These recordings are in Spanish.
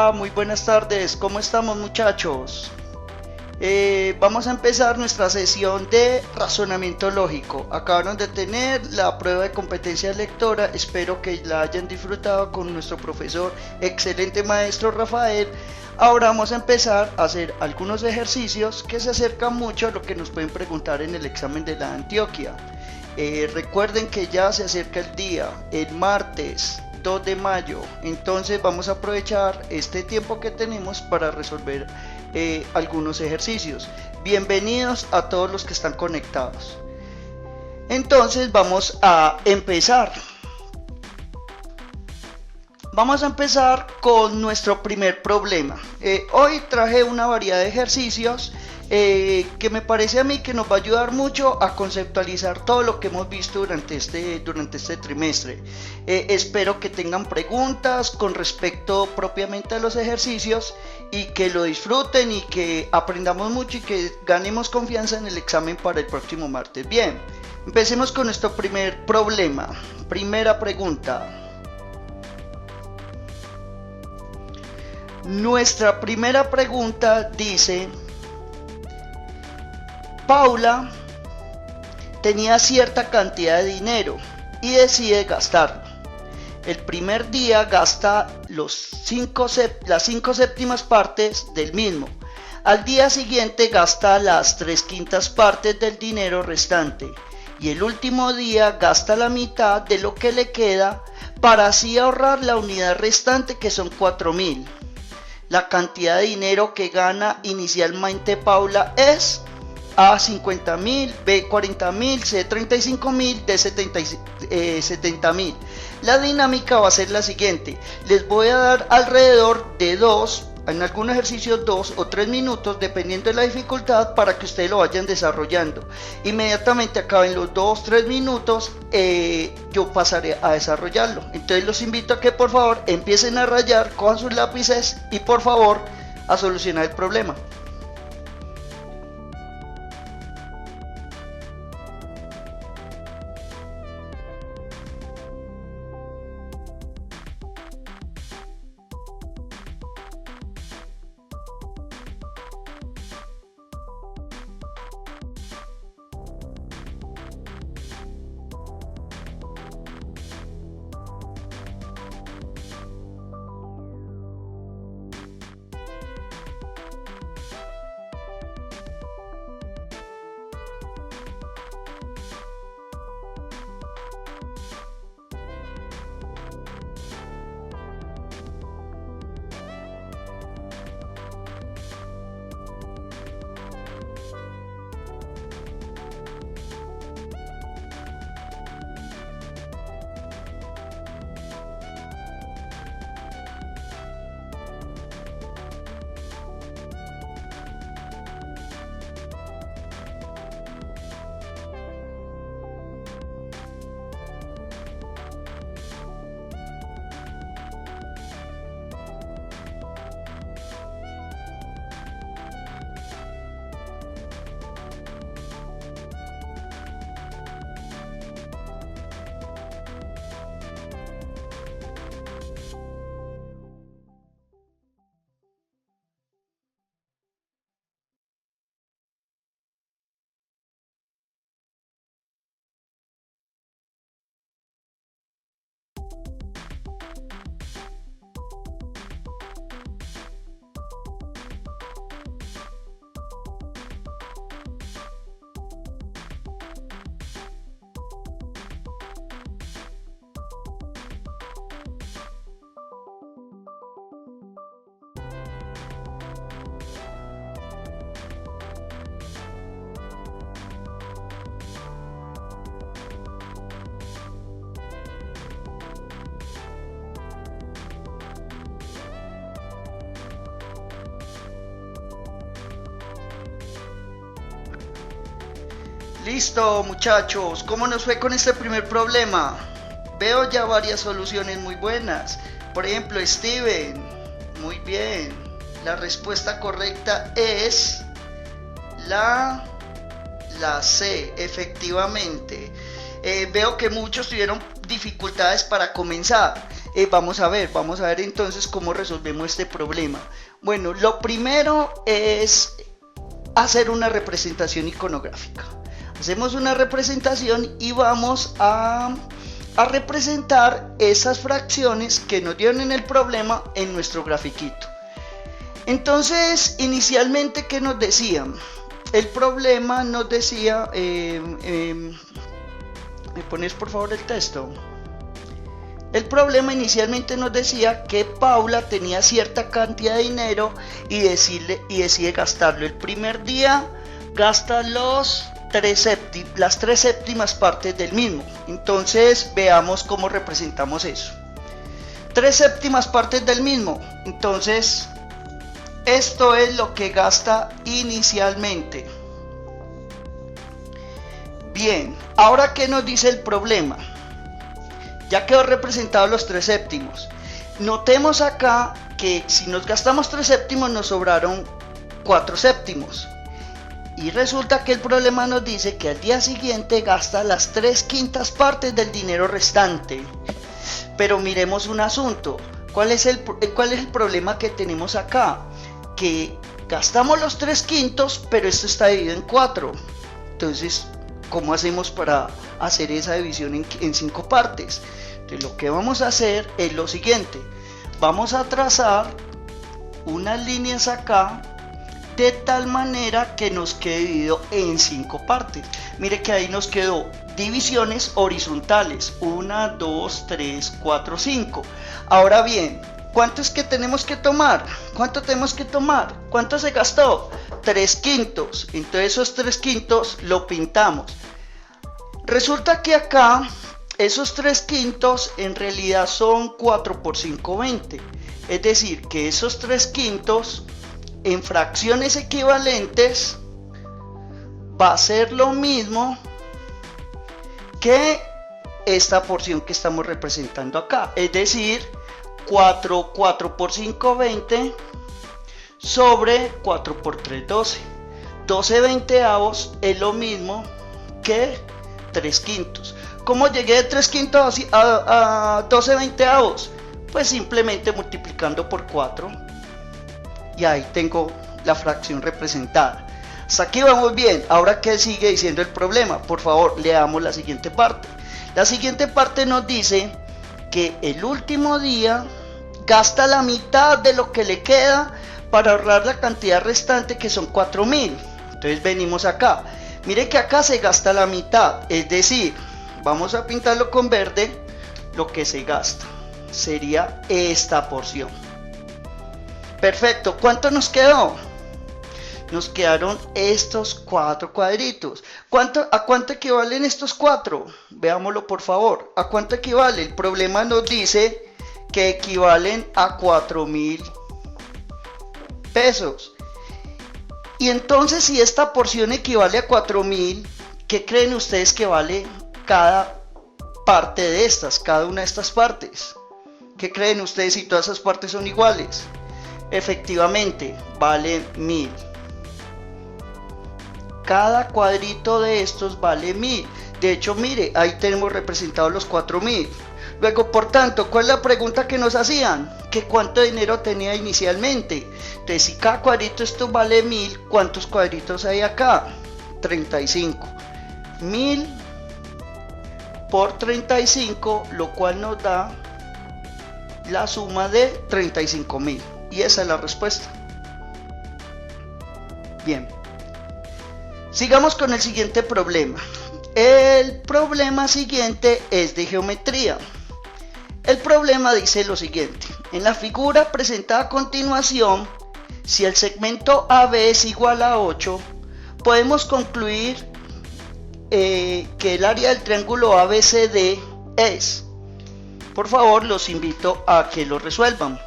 Hola, muy buenas tardes. ¿Cómo estamos, muchachos? Vamos a empezar nuestra sesión de razonamiento lógico. Acabaron de tener la prueba de competencia lectora. Espero que la hayan disfrutado con nuestro profesor, excelente maestro Rafael. Ahora vamos a empezar a hacer algunos ejercicios que se acercan mucho a lo que nos pueden preguntar en el examen de la Antioquia. Recuerden que ya se acerca el día, el martes 2 de mayo, entonces vamos a aprovechar este tiempo que tenemos para resolver algunos ejercicios. Bienvenidos a todos los que están conectados. Entonces vamos a empezar. Vamos a empezar con nuestro primer problema. Hoy traje una variedad de ejercicios que me parece a mí que nos va a ayudar mucho a conceptualizar todo lo que hemos visto durante este trimestre. Espero que tengan preguntas con respecto propiamente a los ejercicios y que lo disfruten y que aprendamos mucho y que ganemos confianza en el examen para el próximo martes. Bien, empecemos con nuestro primer problema. Primera pregunta. Nuestra primera pregunta dice: Paula tenía cierta cantidad de dinero y decide gastarlo. El primer día gasta las 5 séptimas partes del mismo. Al día siguiente gasta las 3/5 partes del dinero restante. Y el último día gasta la mitad de lo que le queda para así ahorrar la unidad restante, que son 4.000. La cantidad de dinero que gana inicialmente Paula es A 50.000, B 40.000, C 35.000, D 70.000. La dinámica va a ser la siguiente: les voy a dar alrededor de en algunos ejercicios 2 o 3 minutos, dependiendo de la dificultad, para que ustedes lo vayan desarrollando. Inmediatamente acaben los 2-3 minutos, yo pasaré a desarrollarlo. Entonces los invito a que por favor empiecen a rayar, cojan sus lápices y por favor a solucionar el problema. Listo, muchachos, ¿cómo nos fue con este primer problema? Veo ya varias soluciones muy buenas. Por ejemplo, Steven, muy bien. La respuesta correcta es la C, efectivamente. Veo que muchos tuvieron dificultades para comenzar. Vamos a ver entonces cómo resolvemos este problema. Bueno, lo primero es hacer una representación iconográfica. Hacemos una representación y vamos a representar esas fracciones que nos dieron en el problema en nuestro grafiquito. Entonces, inicialmente, ¿qué nos decían? El problema nos decía, ¿me pones por favor el texto? El problema inicialmente nos decía que Paula tenía cierta cantidad de dinero y decide gastarlo. El primer día gasta las 3 séptimas partes del mismo. Entonces veamos cómo representamos eso. 3 séptimas partes del mismo. Entonces esto es lo que gasta inicialmente. Bien, ahora ¿qué nos dice el problema? Ya quedó representado los 3 séptimos. Notemos acá que si nos gastamos 3 séptimos nos sobraron 4 séptimos. Y resulta que el problema nos dice que al día siguiente gasta las 3/5 partes del dinero restante. Pero miremos un asunto. ¿Cuál es el problema que tenemos acá? Que gastamos los 3/5, pero esto está dividido en 4. Entonces, ¿cómo hacemos para hacer esa división en 5 partes? Entonces, lo que vamos a hacer es lo siguiente. Vamos a trazar unas líneas acá de tal manera que nos quede dividido en 5 partes. Mire que ahí nos quedó divisiones horizontales. 1, 2, 3, 4, 5. Ahora bien, ¿cuánto es que tenemos que tomar? ¿Cuánto tenemos que tomar? ¿Cuánto se gastó? 3/5. Entonces esos 3/5 lo pintamos. Resulta que acá esos 3/5 en realidad son 4 por 5, 20. Es decir, que esos 3/5 en fracciones equivalentes va a ser lo mismo que esta porción que estamos representando acá. Es decir, 4 por 5, 20 sobre 4 por 3, 12. 12/20 es lo mismo que 3/5. ¿Cómo llegué de 3/5 a 12/20? Pues simplemente multiplicando por 4. Y ahí tengo la fracción representada. Hasta aquí vamos bien. Ahora, ¿qué sigue diciendo el problema? Por favor, leamos la siguiente parte. La siguiente parte nos dice que el último día gasta la mitad de lo que le queda para ahorrar la cantidad restante, que son 4.000. Entonces venimos acá. Mire que acá se gasta la mitad. Es decir, vamos a pintarlo con verde. Lo que se gasta sería esta porción. Perfecto. ¿Cuánto nos quedó? Nos quedaron estos 4 cuadritos. ¿A cuánto equivalen estos 4? Veámoslo por favor. ¿A cuánto equivale? El problema nos dice que equivalen a 4.000 pesos. Y entonces, si esta porción equivale a 4.000, ¿qué creen ustedes que vale cada parte de estas? Cada una de estas partes. ¿Qué creen ustedes si todas esas partes son iguales? Efectivamente, vale 1.000. Cada cuadrito de estos vale 1.000. De hecho, mire, ahí tenemos representados los 4.000. Luego, por tanto, ¿cuál es la pregunta que nos hacían? ¿Que cuánto dinero tenía inicialmente? Entonces, si cada cuadrito esto vale 1.000, ¿cuántos cuadritos hay acá? 35. 1.000 por 35, lo cual nos da la suma de 35.000. Y esa es la respuesta. Bien. Sigamos con el siguiente problema. El problema siguiente es de geometría. El problema dice lo siguiente. En la figura presentada a continuación, si el segmento AB es igual a 8, podemos concluir que el área del triángulo ABCD es. Por favor, los invito a que lo resuelvan.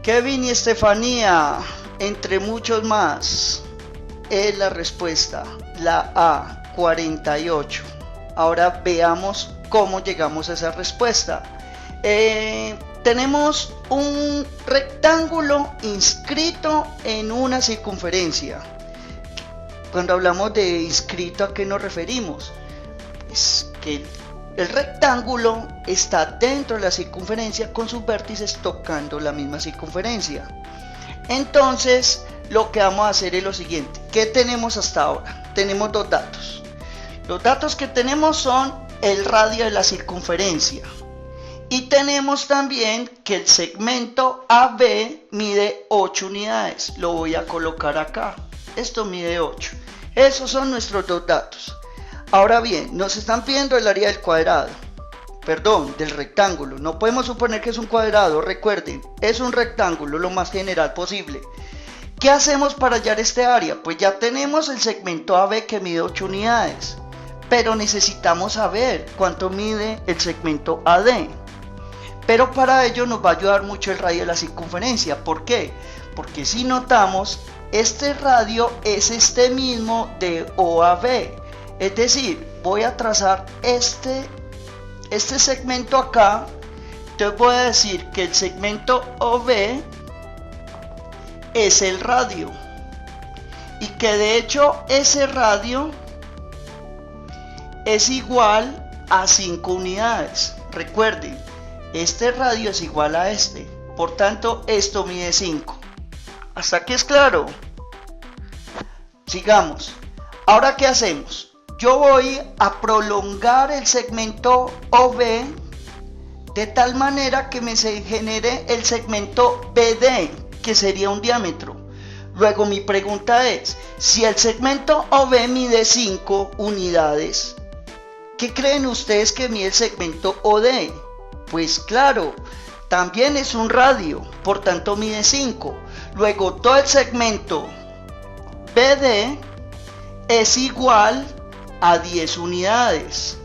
Kevin y Estefanía, entre muchos más, es la respuesta, la A, 48. Ahora veamos cómo llegamos a esa respuesta. Tenemos un rectángulo inscrito en una circunferencia. Cuando hablamos de inscrito, ¿a qué nos referimos? Es que el rectángulo está dentro de la circunferencia con sus vértices tocando la misma circunferencia. Entonces, lo que vamos a hacer es lo siguiente. ¿Qué tenemos hasta ahora? Tenemos dos datos. Los datos que tenemos son el radio de la circunferencia. Y tenemos también que el segmento AB mide 8 unidades. Lo voy a colocar acá. Esto mide 8. Esos son nuestros dos datos. Ahora bien, nos están pidiendo el área del cuadrado. Perdón, del rectángulo. No podemos suponer que es un cuadrado. Recuerden, es un rectángulo lo más general posible. ¿Qué hacemos para hallar este área? Pues ya tenemos el segmento AB que mide 8 unidades. Pero necesitamos saber cuánto mide el segmento AD. Pero para ello nos va a ayudar mucho el radio de la circunferencia. ¿Por qué? Porque si notamos, este radio es este mismo de OAB. Es decir, voy a trazar este segmento acá. Entonces voy a decir que el segmento OB es el radio. Y que de hecho ese radio es igual a 5 unidades. Recuerden, este radio es igual a este. Por tanto, esto mide 5. ¿Hasta aquí es claro? Sigamos. Ahora, ¿qué hacemos? Yo voy a prolongar el segmento OB de tal manera que me se genere el segmento BD, que sería un diámetro. Luego mi pregunta es, si el segmento OB mide 5 unidades, ¿qué creen ustedes que mide el segmento OD? Pues claro, también es un radio, por tanto mide 5. Luego todo el segmento BD es igual a 10 unidades.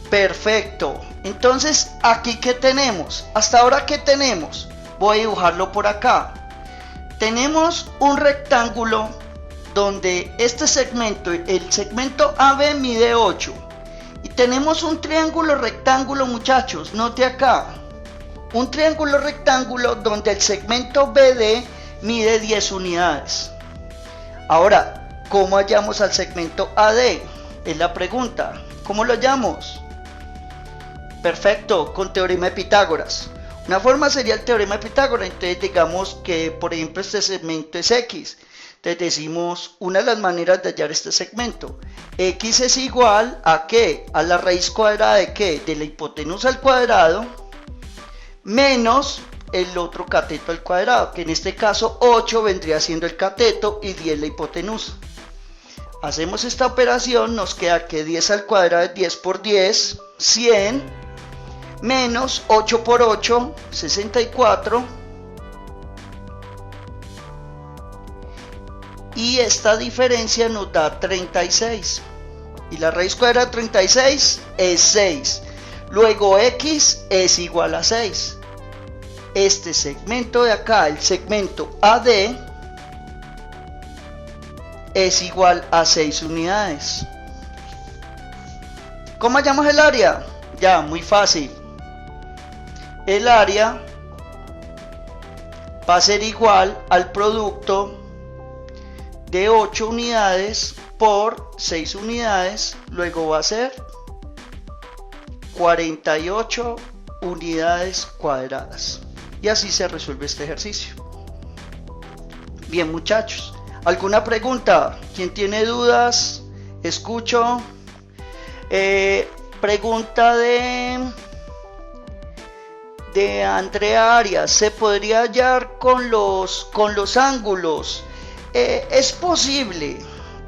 Perfecto. Entonces, ¿aquí qué tenemos? Hasta ahora, ¿qué tenemos? Voy a dibujarlo por acá. Tenemos un rectángulo donde este segmento, el segmento AB mide 8. Y tenemos un triángulo rectángulo, muchachos, note acá. Un triángulo rectángulo donde el segmento BD mide 10 unidades. Ahora, ¿cómo hallamos al segmento AD? Es la pregunta. ¿Cómo lo hallamos? Perfecto, con teorema de Pitágoras. Una forma sería el teorema de Pitágoras. Entonces digamos que, por ejemplo, este segmento es X. Entonces decimos, una de las maneras de hallar este segmento. X es igual a ¿qué? A la raíz cuadrada de ¿qué? De la hipotenusa al cuadrado menos el otro cateto al cuadrado, que en este caso 8 vendría siendo el cateto y 10 la hipotenusa. Hacemos esta operación, nos queda que 10 al cuadrado es 10 por 10, 100, menos 8 por 8, 64. Y esta diferencia nos da 36. Y la raíz cuadrada de 36 es 6. Luego X es igual a 6. Este segmento de acá, el segmento AD, es igual a 6 unidades. ¿Cómo hallamos el área? Ya, muy fácil. El área va a ser igual al producto de 8 unidades por 6 unidades, luego va a ser 48 unidades cuadradas. Y así se resuelve este ejercicio. Bien, muchachos, ¿alguna pregunta? ¿Quién tiene dudas? Escucho. Pregunta de Andrea Arias. ¿Se podría hallar con los ángulos? Es posible,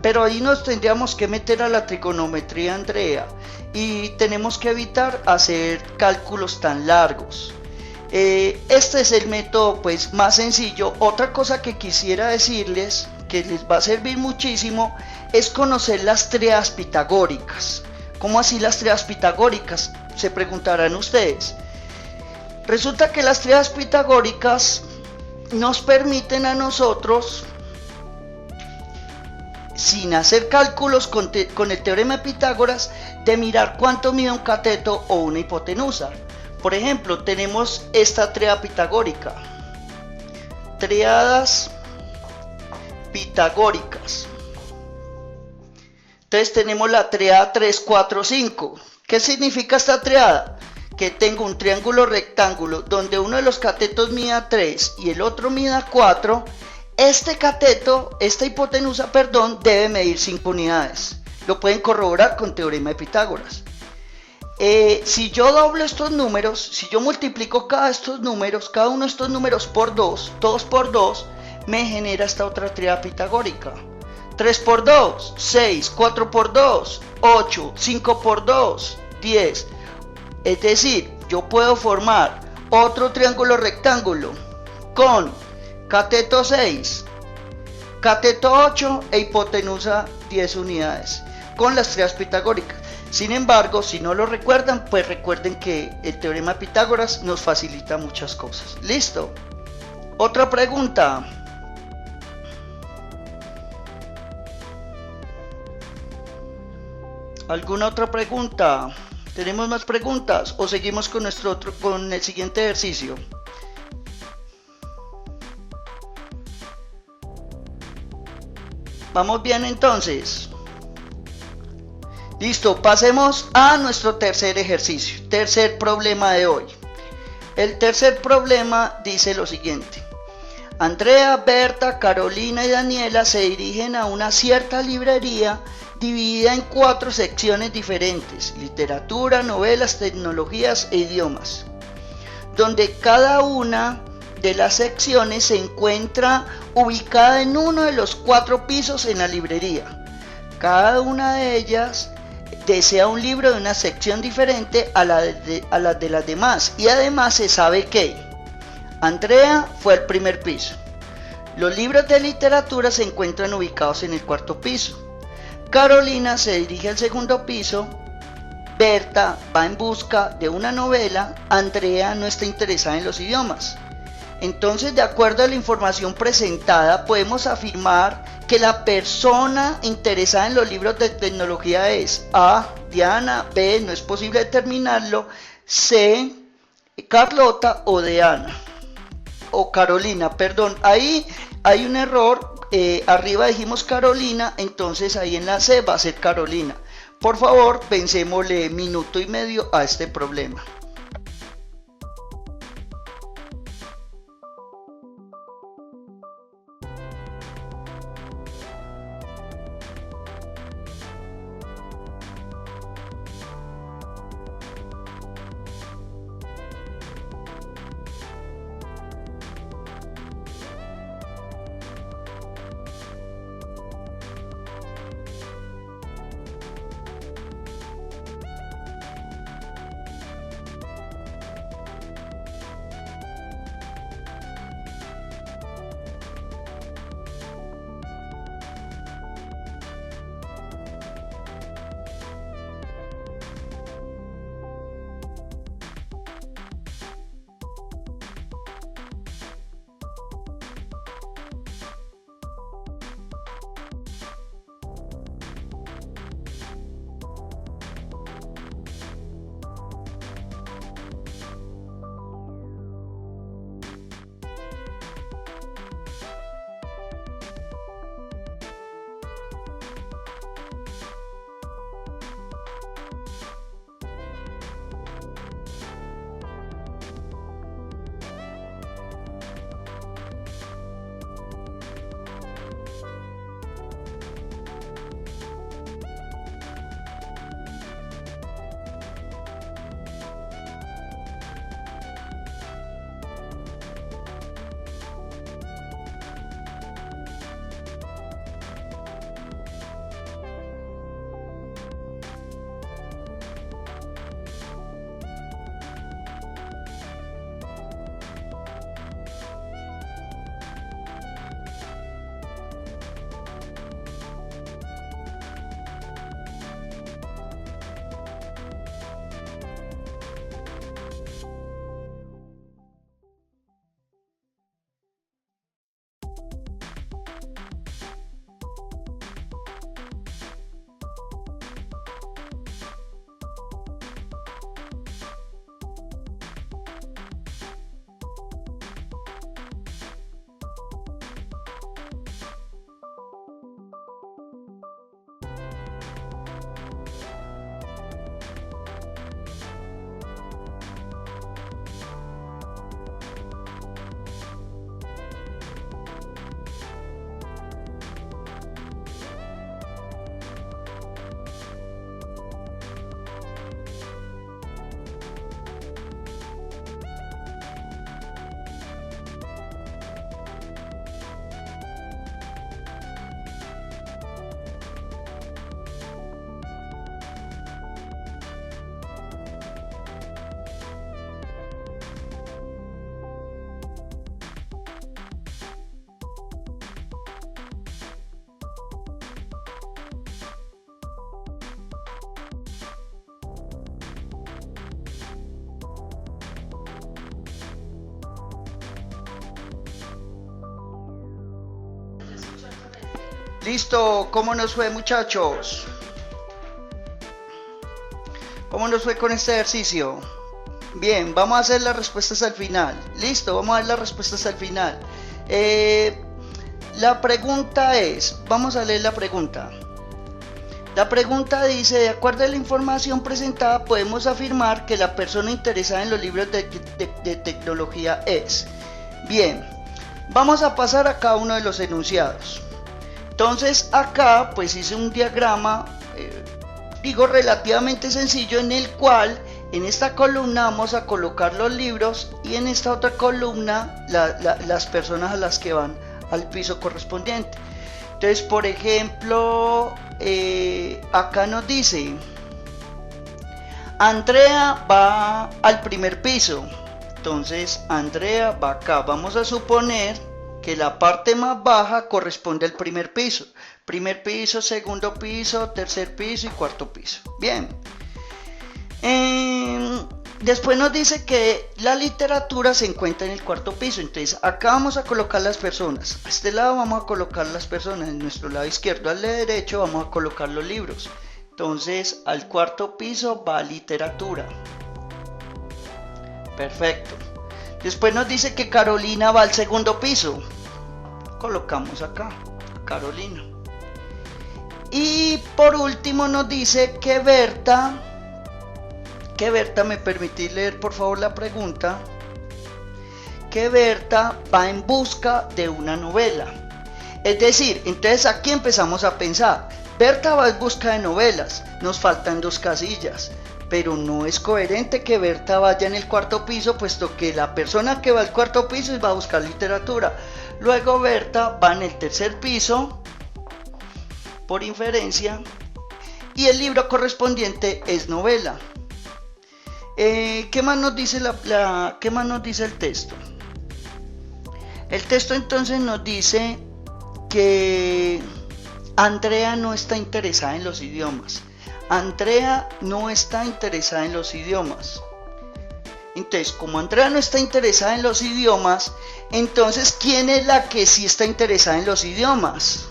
pero ahí nos tendríamos que meter a la trigonometría, Andrea, y tenemos que evitar hacer cálculos tan largos. Este es el método pues más sencillo. Otra cosa que quisiera decirles que les va a servir muchísimo es conocer las tríadas pitagóricas. ¿Cómo así las tríadas pitagóricas? Se preguntarán ustedes. Resulta que las tríadas pitagóricas nos permiten a nosotros, sin hacer cálculos con el teorema de Pitágoras, de mirar cuánto mide un cateto o una hipotenusa. Por ejemplo, tenemos esta tríada pitagórica. Tríadas pitagóricas. Entonces tenemos la tríada 3, 4, 5. ¿Qué significa esta tríada? Que tengo un triángulo rectángulo donde uno de los catetos mida 3 y el otro mida 4. Este cateto, esta hipotenusa, perdón, debe medir 5 unidades. Lo pueden corroborar con teorema de Pitágoras. Si yo doblo estos números, si yo multiplico cada uno de estos números por 2, 2 por 2, me genera esta otra tríada pitagórica. 3 por 2, 6, 4 por 2, 8, 5 por 2, 10. Es decir, yo puedo formar otro triángulo rectángulo con cateto 6, cateto 8 e hipotenusa 10 unidades con las tríadas pitagóricas. Sin embargo, si no lo recuerdan, pues recuerden que el teorema de Pitágoras nos facilita muchas cosas. ¿Listo? Otra pregunta. ¿Alguna otra pregunta? ¿Tenemos más preguntas o seguimos con el siguiente ejercicio? ¿Vamos bien entonces? Listo, pasemos a nuestro tercer ejercicio, tercer problema de hoy. El tercer problema dice lo siguiente. Andrea, Berta, Carolina y Daniela se dirigen a una cierta librería dividida en 4 secciones diferentes: literatura, novelas, tecnologías e idiomas, donde cada una de las secciones se encuentra ubicada en uno de los 4 pisos en la librería. Cada una de ellas desea un libro de una sección diferente a la de las demás, y además se sabe que Andrea fue al primer piso. Los libros de literatura se encuentran ubicados en el 4.º piso. Carolina se dirige al 2.º piso. Berta va en busca de una novela. Andrea no está interesada en los idiomas. Entonces, de acuerdo a la información presentada, podemos afirmar que la persona interesada en los libros de tecnología es A, Diana; B, no es posible determinarlo; C, Carlota; o Diana, o Carolina, perdón. Ahí hay un error, arriba dijimos Carolina, entonces ahí en la C va a ser Carolina. Por favor, pensémosle minuto y medio a este problema. Listo, ¿cómo nos fue, muchachos? ¿Cómo nos fue con este ejercicio? Bien, vamos a hacer las respuestas al final. Listo, vamos a ver las respuestas al final. La pregunta es, vamos a leer la pregunta. La pregunta dice, de acuerdo a la información presentada, podemos afirmar que la persona interesada en los libros de tecnología es. Bien, vamos a pasar a cada uno de los enunciados. Entonces acá pues hice un diagrama, digo relativamente sencillo, en el cual en esta columna vamos a colocar los libros y en esta otra columna las personas a las que van al piso correspondiente. Entonces, por ejemplo, acá nos dice, Andrea va al primer piso. Entonces, Andrea va acá. Vamos a suponer que la parte más baja corresponde al primer piso. Primer piso, segundo piso, tercer piso y cuarto piso. Bien. Después nos dice que la literatura se encuentra en el cuarto piso. Entonces acá vamos a colocar las personas. A este lado vamos a colocar las personas. En nuestro lado izquierdo, al derecho vamos a colocar los libros. Entonces al cuarto piso va literatura. Perfecto. Después nos dice que Carolina va al segundo piso. Colocamos acá a Carolina. Y por último nos dice que Berta, ¿me permitís leer por favor la pregunta? Que Berta va en busca de una novela. Es decir, entonces aquí empezamos a pensar, Berta va en busca de novelas, nos faltan dos casillas, pero no es coherente que Berta vaya en el cuarto piso, puesto que la persona que va al cuarto piso va a buscar literatura. Luego Berta va en el tercer piso, por inferencia, y el libro correspondiente es novela. ¿Qué más nos dice qué más nos dice el texto? El texto entonces nos dice que Andrea no está interesada en los idiomas. Andrea no está interesada en los idiomas. Entonces, como Andrea no está interesada en los idiomas, entonces, ¿quién es la que sí está interesada en los idiomas?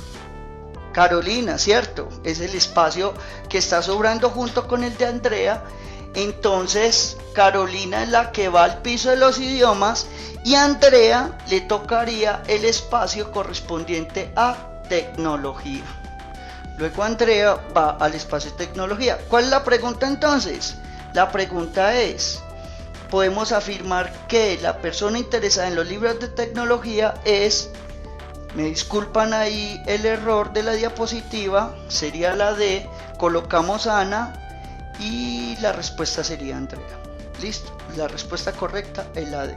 Carolina, ¿cierto? Es el espacio que está sobrando junto con el de Andrea. Entonces Carolina es la que va al piso de los idiomas y a Andrea le tocaría el espacio correspondiente a tecnología. Luego Andrea va al espacio de tecnología. ¿Cuál es la pregunta entonces? La pregunta es, podemos afirmar que la persona interesada en los libros de tecnología es, me disculpan ahí el error de la diapositiva, sería la D, colocamos a Ana, y la respuesta sería Andrea. Listo, la respuesta correcta es la D.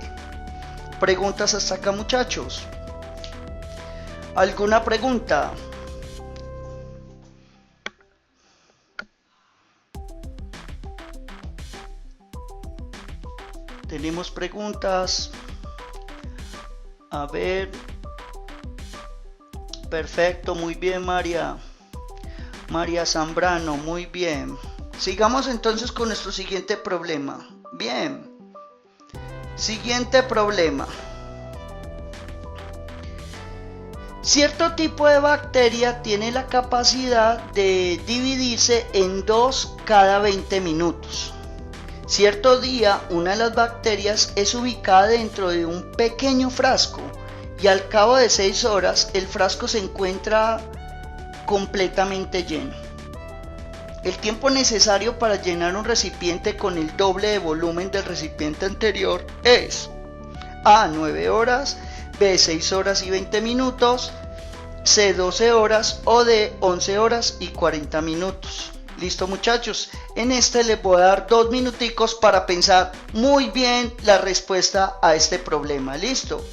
¿Preguntas hasta acá, muchachos? ¿Alguna pregunta? Tenemos preguntas. A ver. Perfecto, muy bien, María. María Zambrano, muy bien. Sigamos entonces con nuestro siguiente problema. Bien. Siguiente problema. Cierto tipo de bacteria tiene la capacidad de dividirse en dos cada 20 minutos. Cierto día, una de las bacterias es ubicada dentro de un pequeño frasco y al cabo de 6 horas el frasco se encuentra completamente lleno. El tiempo necesario para llenar un recipiente con el doble de volumen del recipiente anterior es A, 9 horas, B, 6 horas y 20 minutos, C, 12 horas o D, 11 horas y 40 minutos. Listo, muchachos, en este les voy a dar 2 minuticos para pensar muy bien la respuesta a este problema. Listo.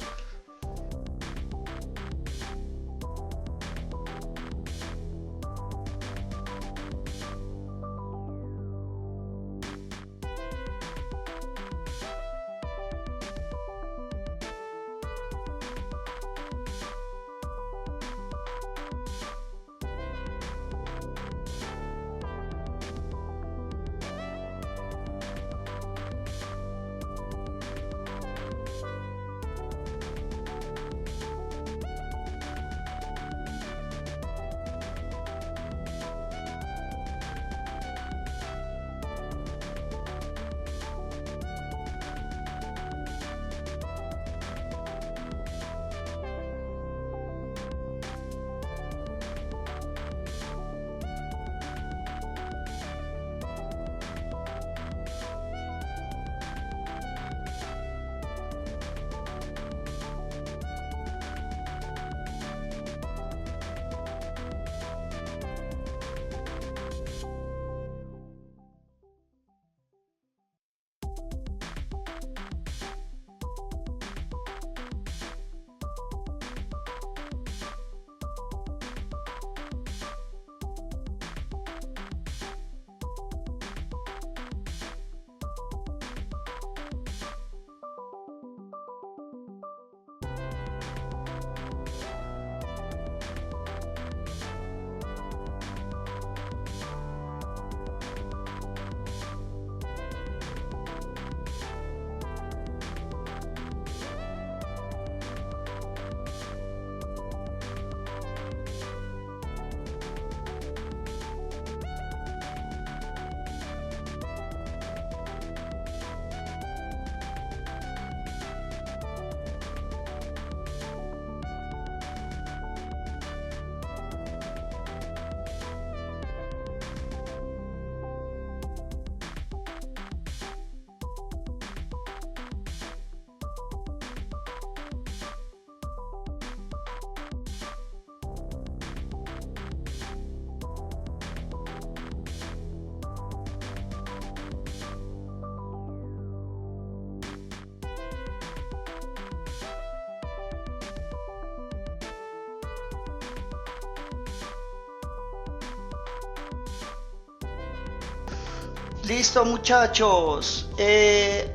Listo, muchachos.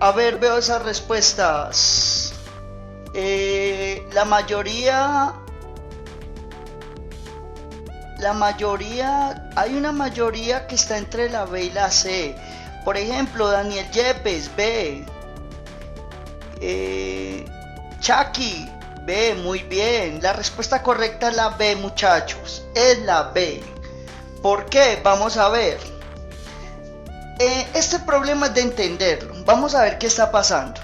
A ver, veo esas respuestas. Hay una mayoría que está entre la B y la C. Por ejemplo, Daniel Yepes, B. Chucky, B, muy bien. La respuesta correcta es la B, muchachos. Es la B. ¿Por qué? Vamos a ver. Este problema es de entenderlo. Vamos a ver qué está pasando.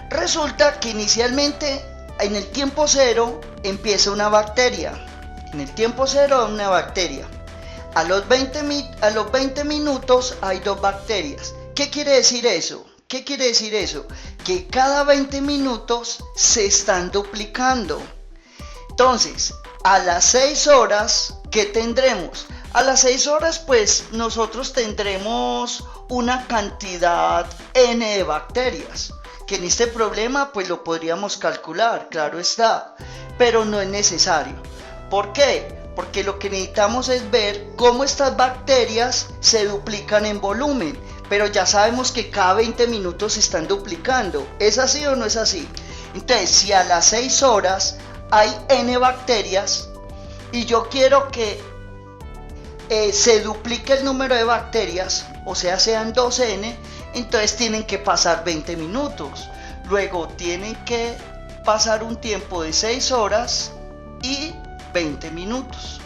Resulta que inicialmente en el tiempo cero empieza una bacteria. En el tiempo cero una bacteria. A los 20 minutos hay dos bacterias. ¿Qué quiere decir eso? ¿Qué quiere decir eso? Que cada 20 minutos se están duplicando. Entonces, a las 6 horas, ¿qué tendremos? A las 6 horas, pues, nosotros tendremos una cantidad N de bacterias, que en este problema, pues, lo podríamos calcular, claro está, pero no es necesario. ¿Por qué? Porque lo que necesitamos es ver cómo estas bacterias se duplican en volumen, pero ya sabemos que cada 20 minutos se están duplicando. ¿Es así o no es así? Entonces, si a las 6 horas hay N bacterias y yo quiero que se duplique el número de bacterias, o sea, sean 2N, entonces tienen que pasar 20 minutos. Luego tienen que pasar un tiempo de 6 horas y 20 minutos.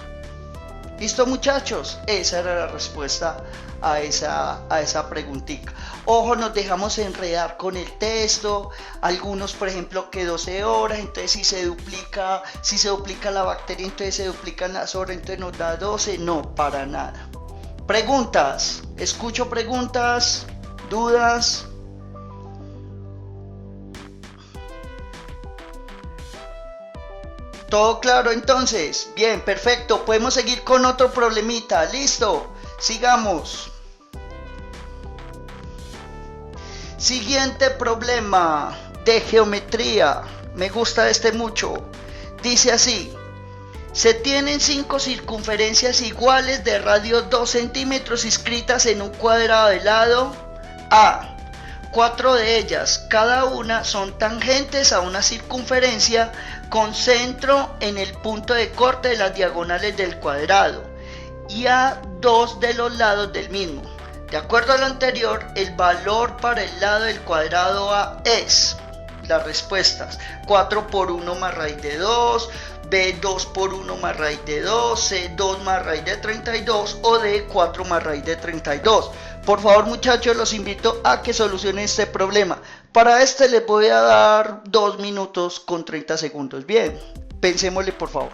¿Listo, muchachos? Esa era la respuesta a esa preguntita. Ojo, nos dejamos enredar con el texto. Algunos, por ejemplo, que 12 horas, entonces si se duplica la bacteria, entonces se duplican las horas, entonces nos da 12. No, para nada. Preguntas. Escucho preguntas, dudas. ¿Todo claro entonces? Bien, perfecto. Podemos seguir con otro problemita. Listo. Sigamos. Siguiente problema de geometría. Me gusta este mucho. Dice así. Se tienen 5 circunferencias iguales de radio 2 centímetros inscritas en un cuadrado de lado A. 4 de ellas, cada una, son tangentes a una circunferencia con centro en el punto de corte de las diagonales del cuadrado y a 2 de los lados del mismo. De acuerdo a lo anterior, el valor para el lado del cuadrado A es, las respuestas, 4 por 1 más raíz de 2, B 2 por 1 más raíz de 2, C 2 más raíz de 32 o D 4 más raíz de 32. Por favor, muchachos, los invito a que solucionen este problema. Para este les voy a dar 2 minutos con 30 segundos. Bien, pensémosle por favor.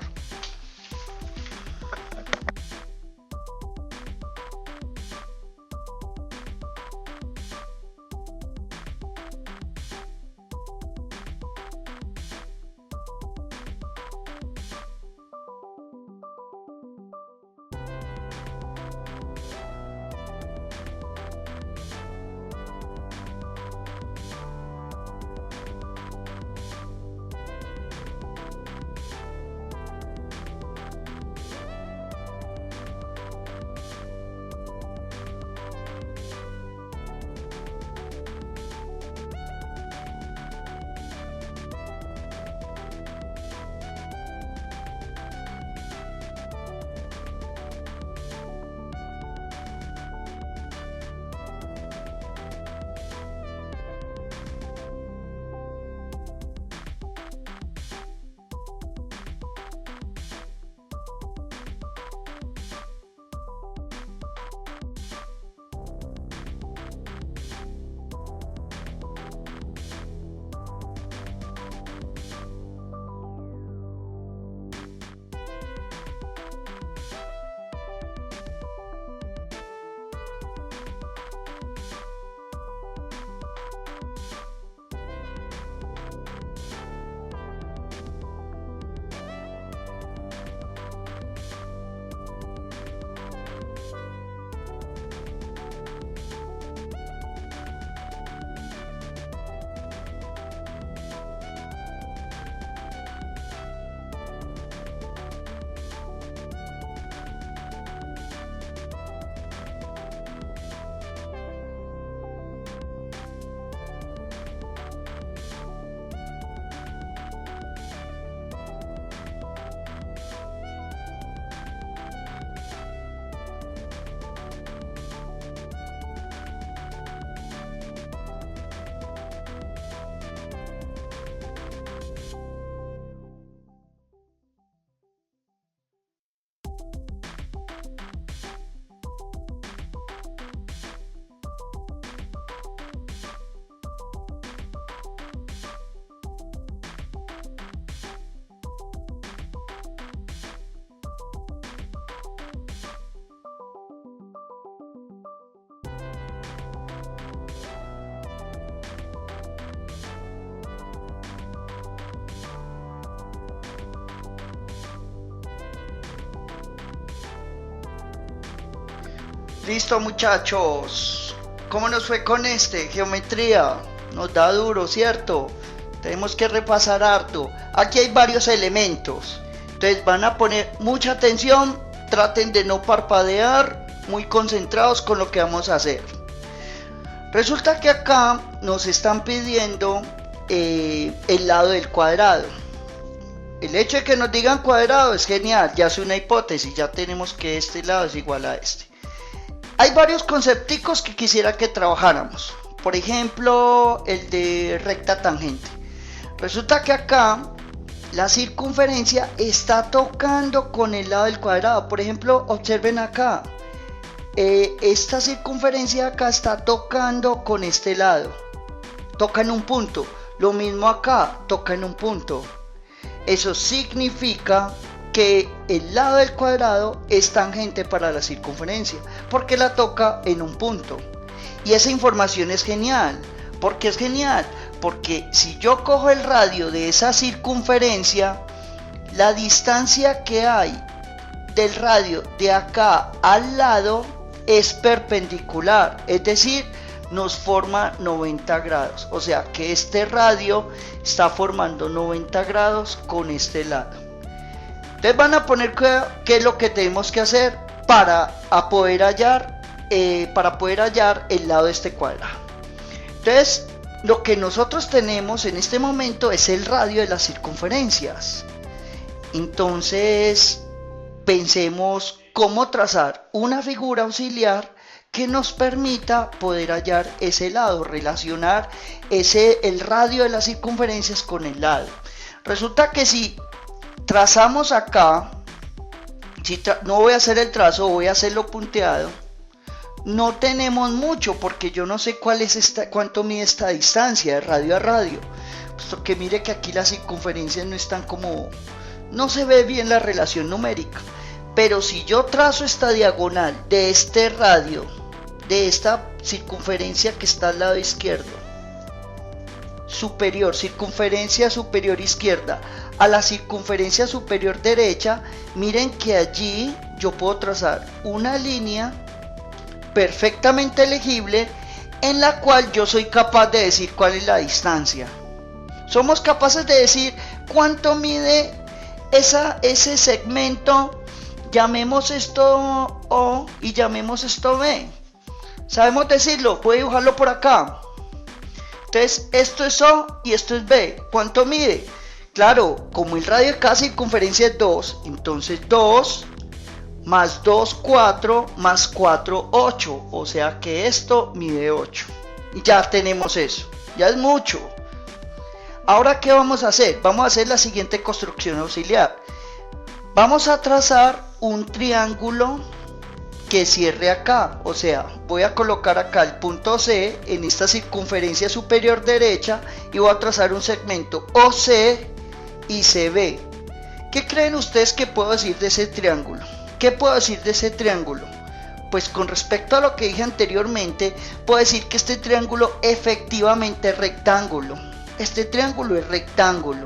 Listo, muchachos. ¿Cómo nos fue con geometría? Nos da duro, ¿cierto? Tenemos que repasar harto. Aquí hay varios elementos. Entonces van a poner mucha atención. Traten de no parpadear. Muy concentrados con lo que vamos a hacer. Resulta que acá nos están pidiendo el lado del cuadrado. El hecho de que nos digan cuadrado es genial. Ya es una hipótesis. Ya tenemos que este lado es igual a este. Hay varios concepticos que quisiera que trabajáramos. Por ejemplo, el de recta tangente. Resulta que acá la circunferencia está tocando con el lado del cuadrado. Por ejemplo, observen acá. Esta circunferencia acá está tocando con este lado. Toca en un punto. Lo mismo acá, toca en un punto. Eso significa que el lado del cuadrado es tangente para la circunferencia, porque la toca en un punto. Y esa información es genial. ¿Por qué es genial? Porque si yo cojo el radio de esa circunferencia, la distancia que hay del radio de acá al lado es perpendicular, es decir, nos forma 90 grados. O sea que este radio está formando 90 grados con este lado. Entonces van a poner qué es lo que tenemos que hacer para poder hallar el lado de este cuadrado. Entonces lo que nosotros tenemos en este momento es el radio de las circunferencias. Entonces pensemos cómo trazar una figura auxiliar que nos permita poder hallar ese lado, relacionar el radio de las circunferencias con el lado. Resulta que si trazamos acá, no voy a hacer el trazo, voy a hacerlo punteado. No tenemos mucho porque yo no sé cuánto mide esta distancia de radio a radio. Puesto que mire que aquí las circunferencias no están no se ve bien la relación numérica. Pero si yo trazo esta diagonal de este radio, de esta circunferencia que está al lado izquierdo, superior, circunferencia superior izquierda, a la circunferencia superior derecha, miren que allí yo puedo trazar una línea perfectamente legible en la cual yo soy capaz de decir cuál es la distancia. Somos capaces de decir cuánto mide ese segmento, llamemos esto O y llamemos esto B. Sabemos decirlo, puedo dibujarlo por acá. Entonces esto es O y esto es B. ¿Cuánto mide? Claro, como el radio de cada circunferencia es 2, entonces 2 más 2, 4, más 4, 8. O sea que esto mide 8. Y ya tenemos eso. Ya es mucho. Ahora, ¿qué vamos a hacer? Vamos a hacer la siguiente construcción auxiliar. Vamos a trazar un triángulo que cierre acá. O sea, voy a colocar acá el punto C en esta circunferencia superior derecha y voy a trazar un segmento OC y CB. ¿Qué creen ustedes que puedo decir de ese triángulo? ¿Qué puedo decir de ese triángulo? Pues con respecto a lo que dije anteriormente, puedo decir que este triángulo efectivamente es rectángulo. Este triángulo es rectángulo.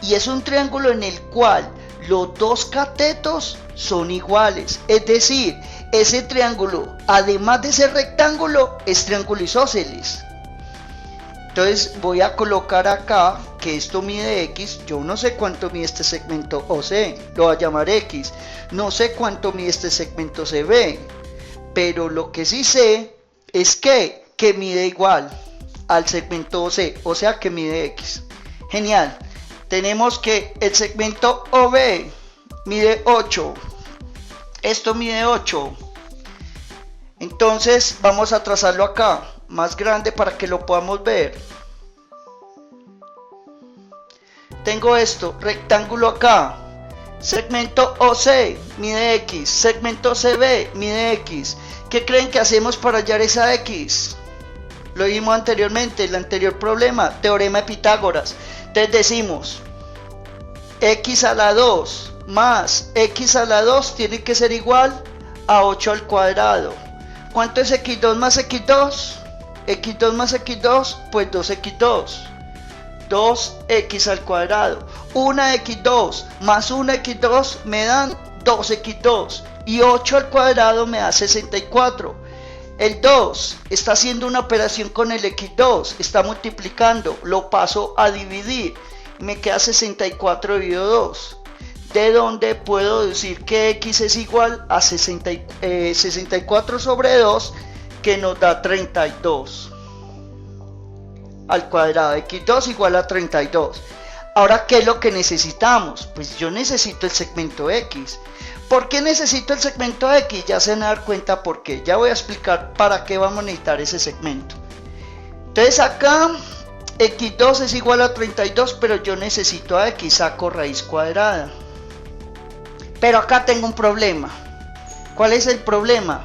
Y es un triángulo en el cual los dos catetos son iguales. Es decir, ese triángulo, además de ser rectángulo, es triángulo isósceles. Entonces voy a colocar acá que esto mide X. Yo no sé cuánto mide este segmento OC, lo voy a llamar X. No sé cuánto mide este segmento CB, pero lo que sí sé es que mide igual al segmento OC, o sea que mide X. Genial. Tenemos que el segmento OB mide 8. Esto mide 8. Entonces vamos a trazarlo acá, más grande para que lo podamos ver. Tengo esto, rectángulo acá. Segmento OC mide X. Segmento CB mide X. ¿Qué creen que hacemos para hallar esa X? Lo vimos anteriormente, el anterior problema, teorema de Pitágoras. Entonces decimos X a la 2 más X a la 2 tiene que ser igual a 8 al cuadrado. ¿Cuánto es x2 más x2? X2 más x2, pues 2x2. 2x al cuadrado. 1x2 más 1x2 me dan 2x2. Y 8 al cuadrado me da 64. El 2 está haciendo una operación con el x2. Está multiplicando. Lo paso a dividir. Me queda 64 dividido 2. De donde puedo decir que x es igual a 64 sobre 2, que nos da 32 al cuadrado. X2 igual a 32. Ahora, ¿qué es lo que necesitamos? Pues yo necesito el segmento X. ¿Por qué necesito el segmento X? Ya se van a dar cuenta por qué. Ya voy a explicar para qué vamos a necesitar ese segmento. Entonces acá X2 es igual a 32, pero yo necesito a X, saco raíz cuadrada. Pero acá tengo un problema. ¿Cuál es el problema?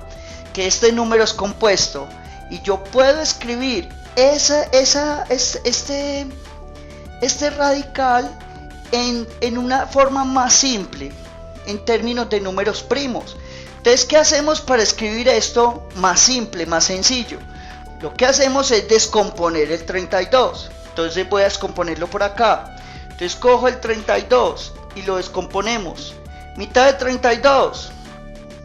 Que este número es compuesto y yo puedo escribir este radical en una forma más simple, en términos de números primos. Entonces, ¿qué hacemos para escribir esto más simple, más sencillo? Lo que hacemos es descomponer el 32. Entonces voy a descomponerlo por acá. Entonces cojo el 32 y lo descomponemos. Mitad de 32,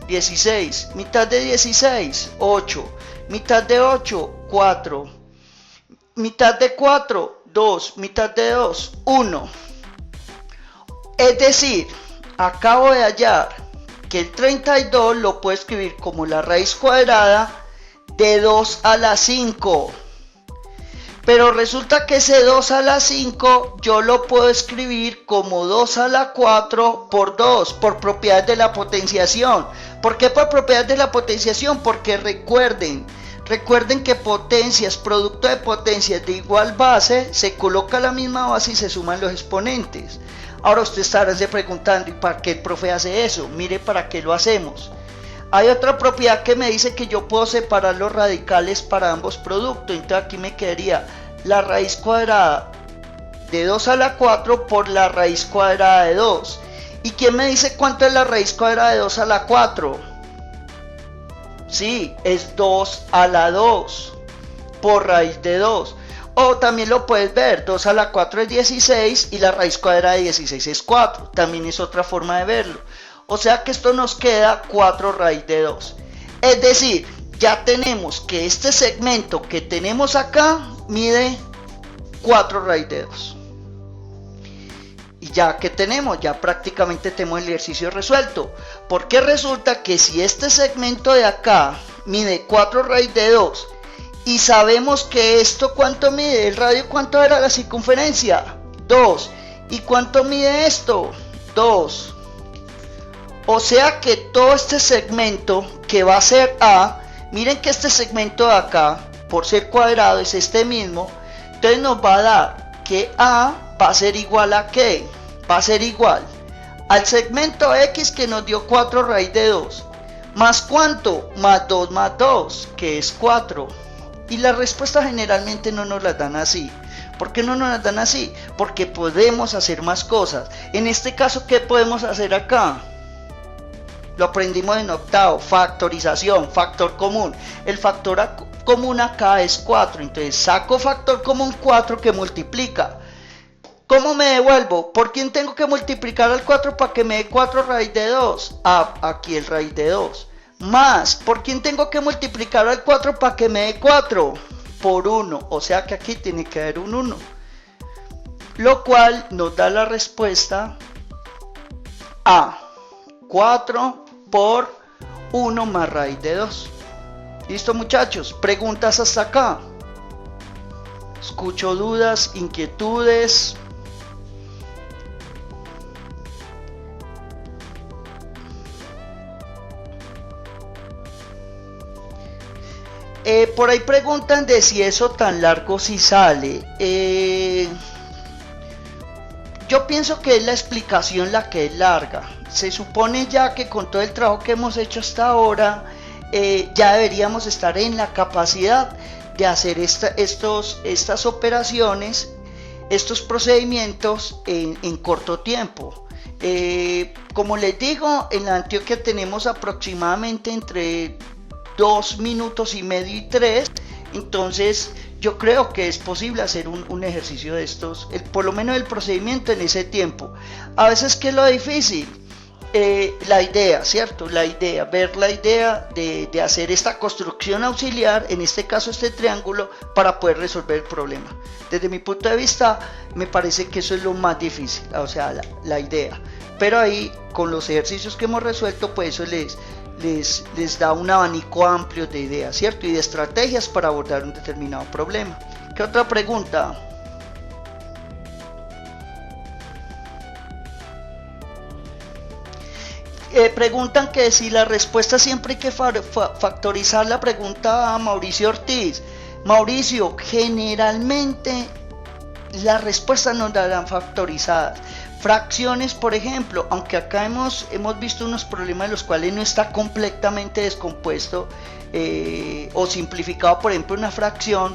16. Mitad de 16, 8. Mitad de 8, 4. Mitad de 4, 2. Mitad de 2, 1. Es decir, acabo de hallar que el 32 lo puedo escribir como la raíz cuadrada de 2 a la 5. Pero resulta que ese 2 a la 5 yo lo puedo escribir como 2 a la 4 por 2, por propiedades de la potenciación. ¿Por qué por propiedades de la potenciación? Porque recuerden que potencias, producto de potencias de igual base, se coloca la misma base y se suman los exponentes. Ahora usted estará preguntando, ¿y para qué el profe hace eso? Mire para qué lo hacemos. Hay otra propiedad que me dice que yo puedo separar los radicales para ambos productos. Entonces aquí me quedaría la raíz cuadrada de 2 a la 4 por la raíz cuadrada de 2. ¿Y quién me dice cuánto es la raíz cuadrada de 2 a la 4? Sí, es 2 a la 2 por raíz de 2. O también lo puedes ver, 2 a la 4 es 16 y la raíz cuadrada de 16 es 4. También es otra forma de verlo. O sea que esto nos queda 4 raíz de 2. Es decir, ya tenemos que este segmento que tenemos acá mide 4 raíz de 2. Y ya que tenemos, ya prácticamente tenemos el ejercicio resuelto. Porque resulta que si este segmento de acá mide 4 raíz de 2 y sabemos que esto cuánto mide, el radio cuánto era la circunferencia, 2. ¿Y cuánto mide esto? 2. O sea que todo este segmento que va a ser A, miren que este segmento de acá, por ser cuadrado, es este mismo. Entonces nos va a dar que A va a ser igual a ¿qué? Va a ser igual al segmento X que nos dio 4 raíz de 2. ¿Más cuánto? Más 2 más 2, que es 4. Y las respuestas generalmente no nos las dan así. ¿Por qué no nos las dan así? Porque podemos hacer más cosas. En este caso, ¿qué podemos hacer acá? Lo aprendimos en octavo, factorización, factor común. El factor común acá es 4, entonces saco factor común 4 que multiplica. ¿Cómo me devuelvo? ¿Por quién tengo que multiplicar al 4 para que me dé 4 raíz de 2? Ah, aquí el raíz de 2. Más, ¿por quién tengo que multiplicar al 4 para que me dé 4? Por 1, o sea que aquí tiene que haber un 1. Lo cual nos da la respuesta A. 4 por 1 más raíz de 2. ¿Listo, muchachos? ¿Preguntas hasta acá? Escucho dudas, inquietudes. Por ahí preguntan de si eso tan largo sí sale. Yo pienso que es la explicación la que es larga. Se supone ya que con todo el trabajo que hemos hecho hasta ahora, ya deberíamos estar en la capacidad de hacer estas operaciones, estos procedimientos en corto tiempo. Como les digo, en la Antioquia tenemos aproximadamente entre 2 minutos y medio y 3. Entonces yo creo que es posible hacer un ejercicio de estos, por lo menos el procedimiento en ese tiempo. A veces, ¿qué es lo difícil? La idea, ¿cierto? La idea, ver la idea de hacer esta construcción auxiliar, en este caso este triángulo, para poder resolver el problema. Desde mi punto de vista, me parece que eso es lo más difícil, o sea, la idea. Pero ahí, con los ejercicios que hemos resuelto, pues eso les da un abanico amplio de ideas, ¿cierto? Y de estrategias para abordar un determinado problema. ¿Qué otra pregunta? Preguntan que si la respuesta siempre hay que factorizar, la pregunta a Mauricio Ortiz. Mauricio, generalmente las respuestas no darán factorizadas. Fracciones, por ejemplo, aunque acá hemos visto unos problemas en los cuales no está completamente descompuesto o simplificado, por ejemplo, una fracción,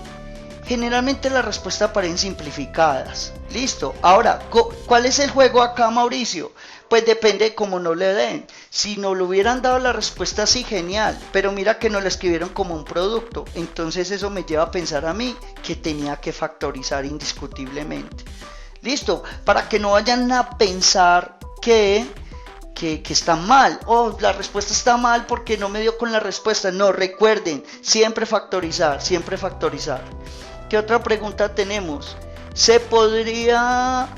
generalmente las respuestas aparecen simplificadas. Listo. Ahora, ¿cuál es el juego acá, Mauricio? Pues depende de cómo no le den. Si no le hubieran dado la respuesta así, genial. Pero mira que no la escribieron como un producto. Entonces eso me lleva a pensar a mí que tenía que factorizar indiscutiblemente. Listo. Para que no vayan a pensar que está mal. Oh, la respuesta está mal porque no me dio con la respuesta. No, recuerden, siempre factorizar, siempre factorizar. ¿Qué otra pregunta tenemos? ¿Se podría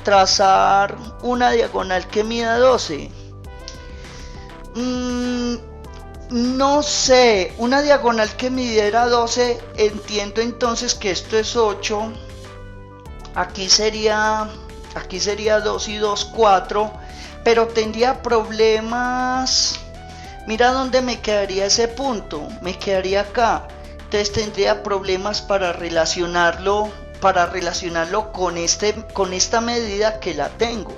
trazar una diagonal que mida 12? No sé, una diagonal que midiera 12, entiendo entonces que esto es 8, aquí sería 2 y 2, 4, pero tendría problemas. Mira dónde me quedaría ese punto, me quedaría acá. Entonces tendría problemas para relacionarlo con esta medida que la tengo.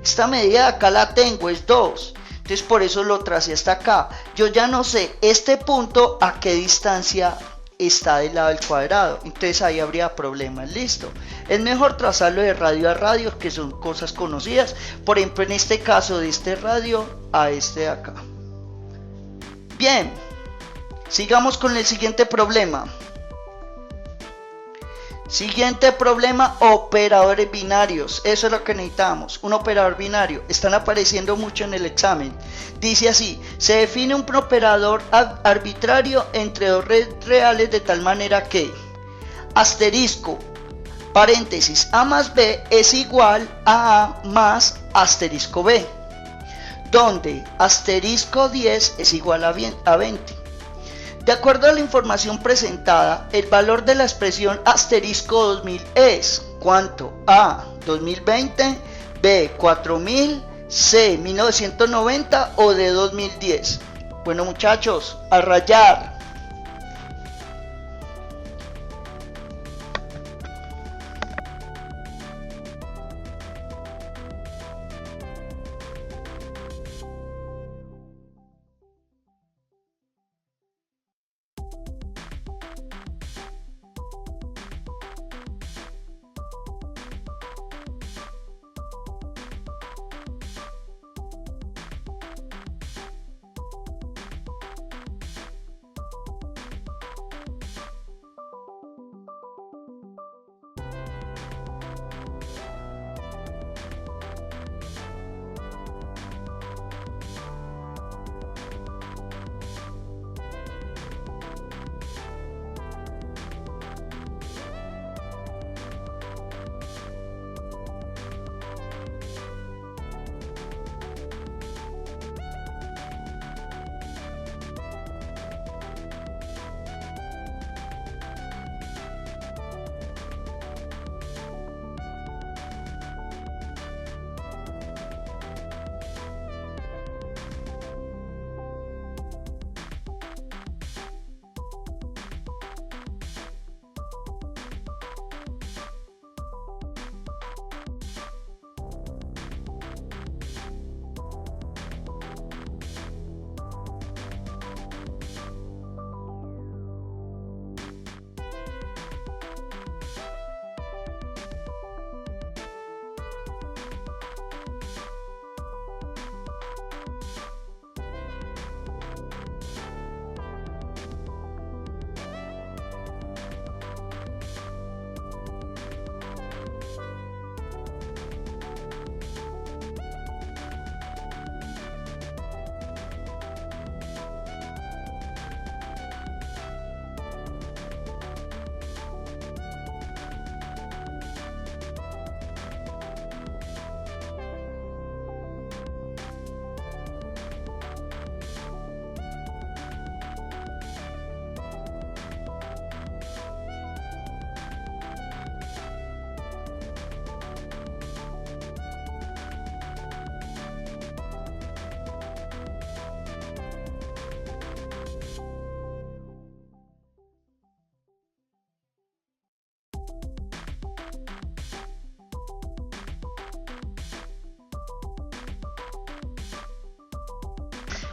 Esta medida acá la tengo, es 2. Entonces por eso lo tracé hasta acá. Yo ya no sé este punto a qué distancia está del lado del cuadrado. Entonces ahí habría problemas. Listo. Es mejor trazarlo de radio a radio, que son cosas conocidas. Por ejemplo, en este caso, de este radio a este de acá. Bien. Sigamos con el siguiente problema. Siguiente problema, operadores binarios. Eso es lo que necesitamos, un operador binario. Están apareciendo mucho en el examen. Dice así: se define un operador arbitrario entre dos redes reales de tal manera que asterisco, paréntesis, a más b es igual a a más asterisco b, donde asterisco 10 es igual a 20. De acuerdo a la información presentada, el valor de la expresión asterisco 2000 es ¿cuánto? A, 2020, B, 4000, C, 1990 o D, 2010. Bueno, muchachos, a rayar.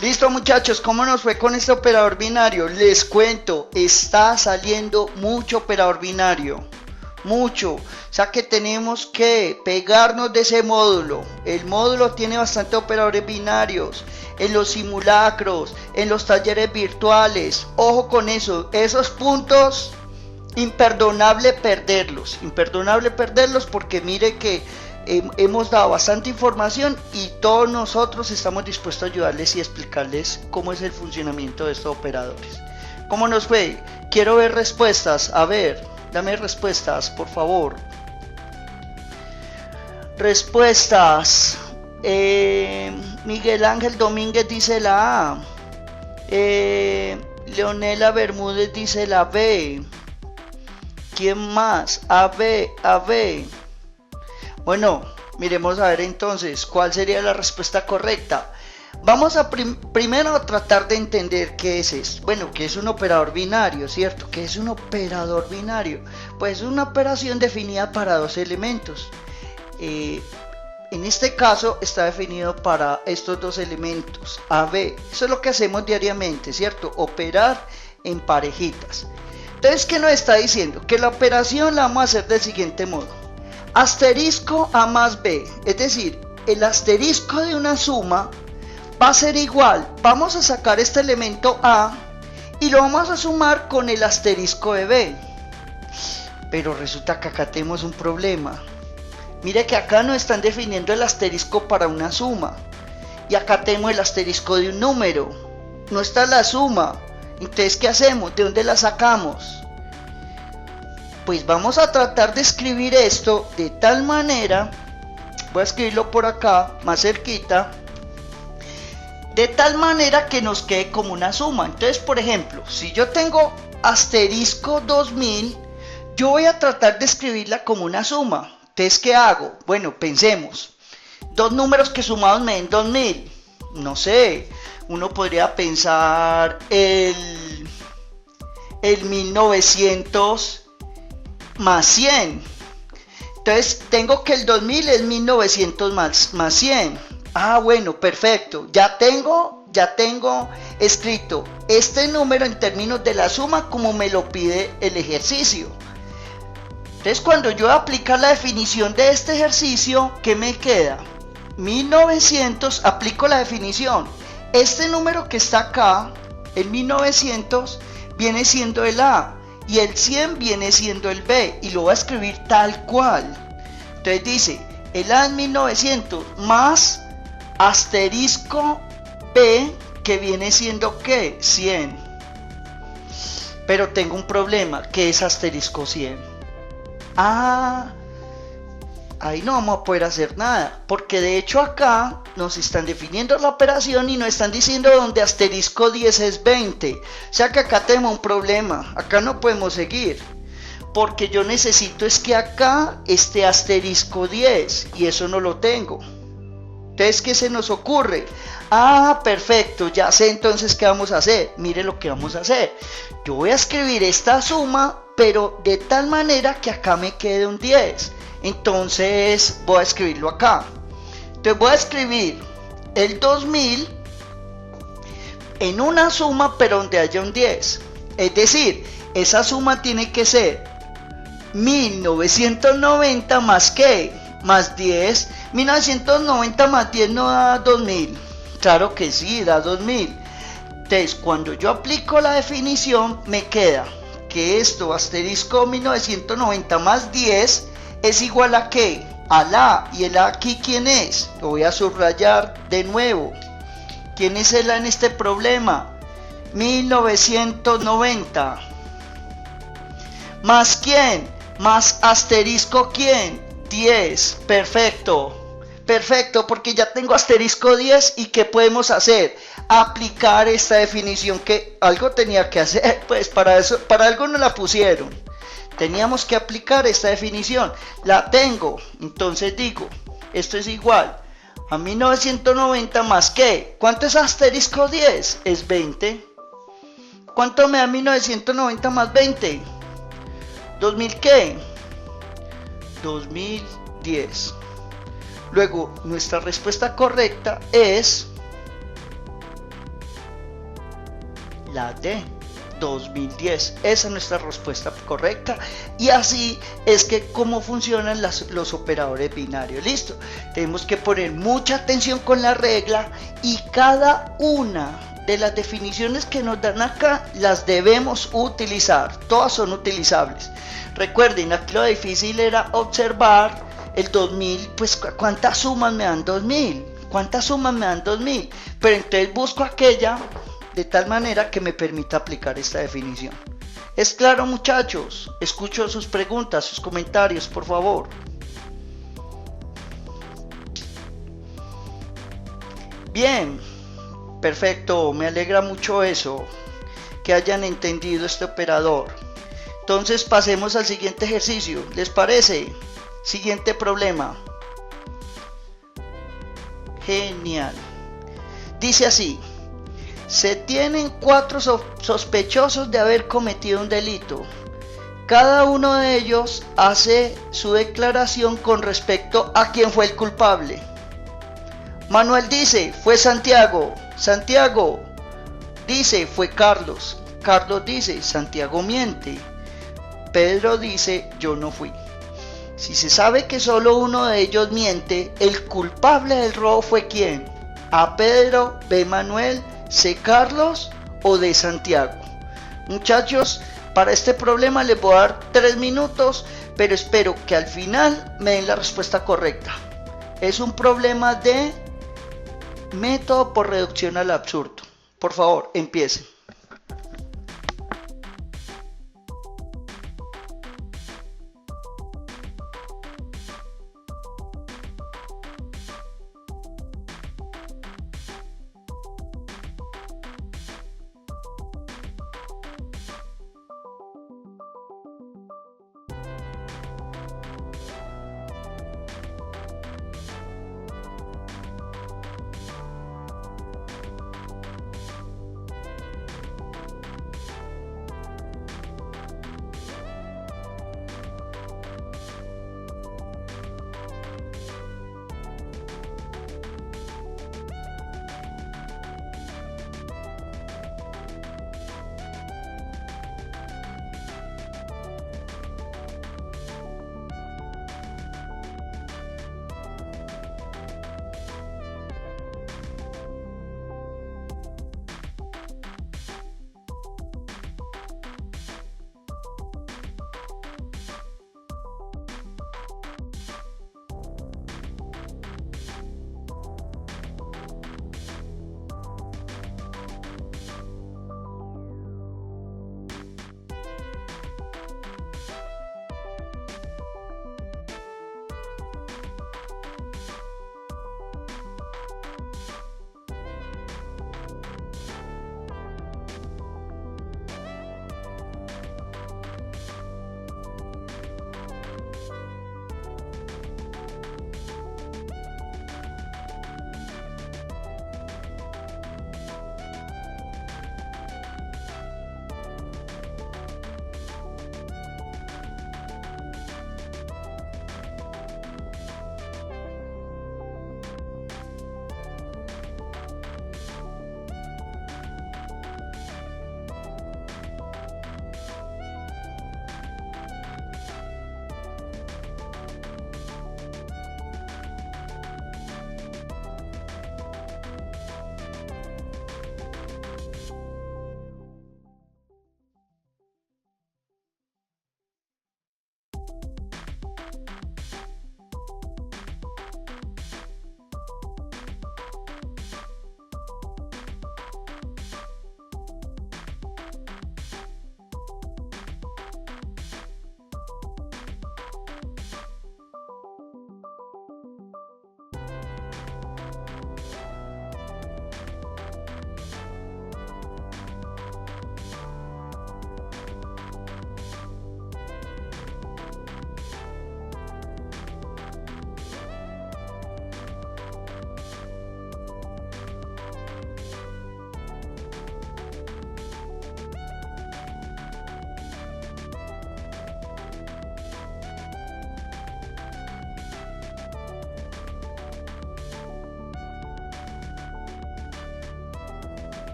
Listo muchachos, ¿cómo nos fue con este operador binario? Les cuento, está saliendo mucho operador binario. Mucho, o sea que tenemos que pegarnos de ese módulo. El módulo tiene bastante operadores binarios en los simulacros, en los talleres virtuales. Ojo con eso, esos puntos imperdonable perderlos porque mire que hemos dado bastante información y todos nosotros estamos dispuestos a ayudarles y explicarles cómo es el funcionamiento de estos operadores. ¿Cómo nos fue? Quiero ver respuestas, a ver. Dame respuestas, por favor. Respuestas. Miguel Ángel Domínguez dice la A. Leonela Bermúdez dice la B. ¿Quién más? A, B. Bueno, miremos a ver entonces cuál sería la respuesta correcta. Vamos a primero a tratar de entender qué es esto. Bueno, ¿qué es un operador binario, cierto? ¿Qué es un operador binario? Pues es una operación definida para dos elementos. En este caso está definido para estos dos elementos, A, B. Eso es lo que hacemos diariamente, ¿cierto? Operar en parejitas. Entonces, ¿qué nos está diciendo? Que la operación la vamos a hacer del siguiente modo. Asterisco A más B. Es decir, el asterisco de una suma va a ser igual, vamos a sacar este elemento A y lo vamos a sumar con el asterisco de B. Pero resulta que acá tenemos un problema. Mire que acá nos están definiendo el asterisco para una suma. Y acá tenemos el asterisco de un número. No está la suma. Entonces, ¿qué hacemos? ¿De dónde la sacamos? Pues vamos a tratar de escribir esto de tal manera. Voy a escribirlo por acá, más cerquita. De tal manera que nos quede como una suma. Entonces, por ejemplo, si yo tengo asterisco 2000, yo voy a tratar de escribirla como una suma. Entonces, ¿qué hago? Bueno, pensemos. Dos números que sumados me den 2000. No sé, uno podría pensar el 1900 más 100. Entonces, tengo que el 2000 es 1900 más 100. Ah, bueno, perfecto. Ya tengo escrito este número en términos de la suma como me lo pide el ejercicio. Entonces, cuando yo aplico la definición de este ejercicio, ¿qué me queda? 1900, aplico la definición. Este número que está acá, el 1900, viene siendo el A y el 100 viene siendo el B y lo voy a escribir tal cual. Entonces dice, el A es 1900 más asterisco B, que viene siendo ¿qué? 100. Pero tengo un problema, que es asterisco 100. Ahí no vamos a poder hacer nada, porque de hecho acá nos están definiendo la operación y nos están diciendo donde asterisco 10 es 20. O sea que acá tenemos un problema, acá no podemos seguir, porque yo necesito es que acá esté asterisco 10 y eso no lo tengo. Entonces, ¿qué se nos ocurre? Perfecto, ya sé entonces qué vamos a hacer. Mire lo que vamos a hacer. Yo voy a escribir esta suma, pero de tal manera que acá me quede un 10. Entonces, voy a escribirlo acá. Entonces, voy a escribir el 2000 en una suma, pero donde haya un 10. Es decir, esa suma tiene que ser 1990 más ¿qué? Más 10. 1990 más 10 no da 2000. Claro que sí, da 2000. Entonces, cuando yo aplico la definición, me queda que esto, asterisco 1990 más 10, es igual a ¿qué? Al A. ¿Y el A aquí quién es? Lo voy a subrayar de nuevo. ¿Quién es el A en este problema? 1990. ¿Más quién? Más asterisco ¿quién? 10. Perfecto. Perfecto, porque ya tengo asterisco 10 y ¿qué podemos hacer? Aplicar esta definición, que algo tenía que hacer, pues para eso, para algo no la pusieron. Teníamos que aplicar esta definición. La tengo, entonces digo, esto es igual a 1990 más ¿qué? ¿Cuánto es asterisco 10? Es 20. ¿Cuánto me da 1990 más 20? 2000 ¿qué? 2010. Luego, nuestra respuesta correcta es La D, 2010. Esa es nuestra respuesta correcta. Y así es que cómo funcionan los operadores binarios. Listo. Tenemos que poner mucha atención con la regla y cada una de las definiciones que nos dan acá las debemos utilizar. Todas son utilizables. Recuerden, aquí lo difícil era observar el 2000, pues cuántas sumas me dan 2000, cuántas sumas me dan 2000, pero entonces busco aquella de tal manera que me permita aplicar esta definición. ¿Es claro, muchachos? Escucho sus preguntas, sus comentarios, por favor. Bien, perfecto, me alegra mucho eso, que hayan entendido este operador. Entonces pasemos al siguiente ejercicio, ¿les parece? Siguiente problema. Genial. Dice así: se tienen 4 sospechosos de haber cometido un delito. Cada uno de ellos hace su declaración con respecto a quién fue el culpable. Manuel dice, fue Santiago. Santiago dice, fue Carlos. Carlos dice, Santiago miente. Pedro dice, yo no fui. Si se sabe que solo uno de ellos miente, el culpable del robo fue ¿quién? A Pedro, B Manuel, C Carlos o D Santiago. Muchachos, para este problema les voy a dar 3 minutos, pero espero que al final me den la respuesta correcta. Es un problema de método por reducción al absurdo. Por favor, empiecen.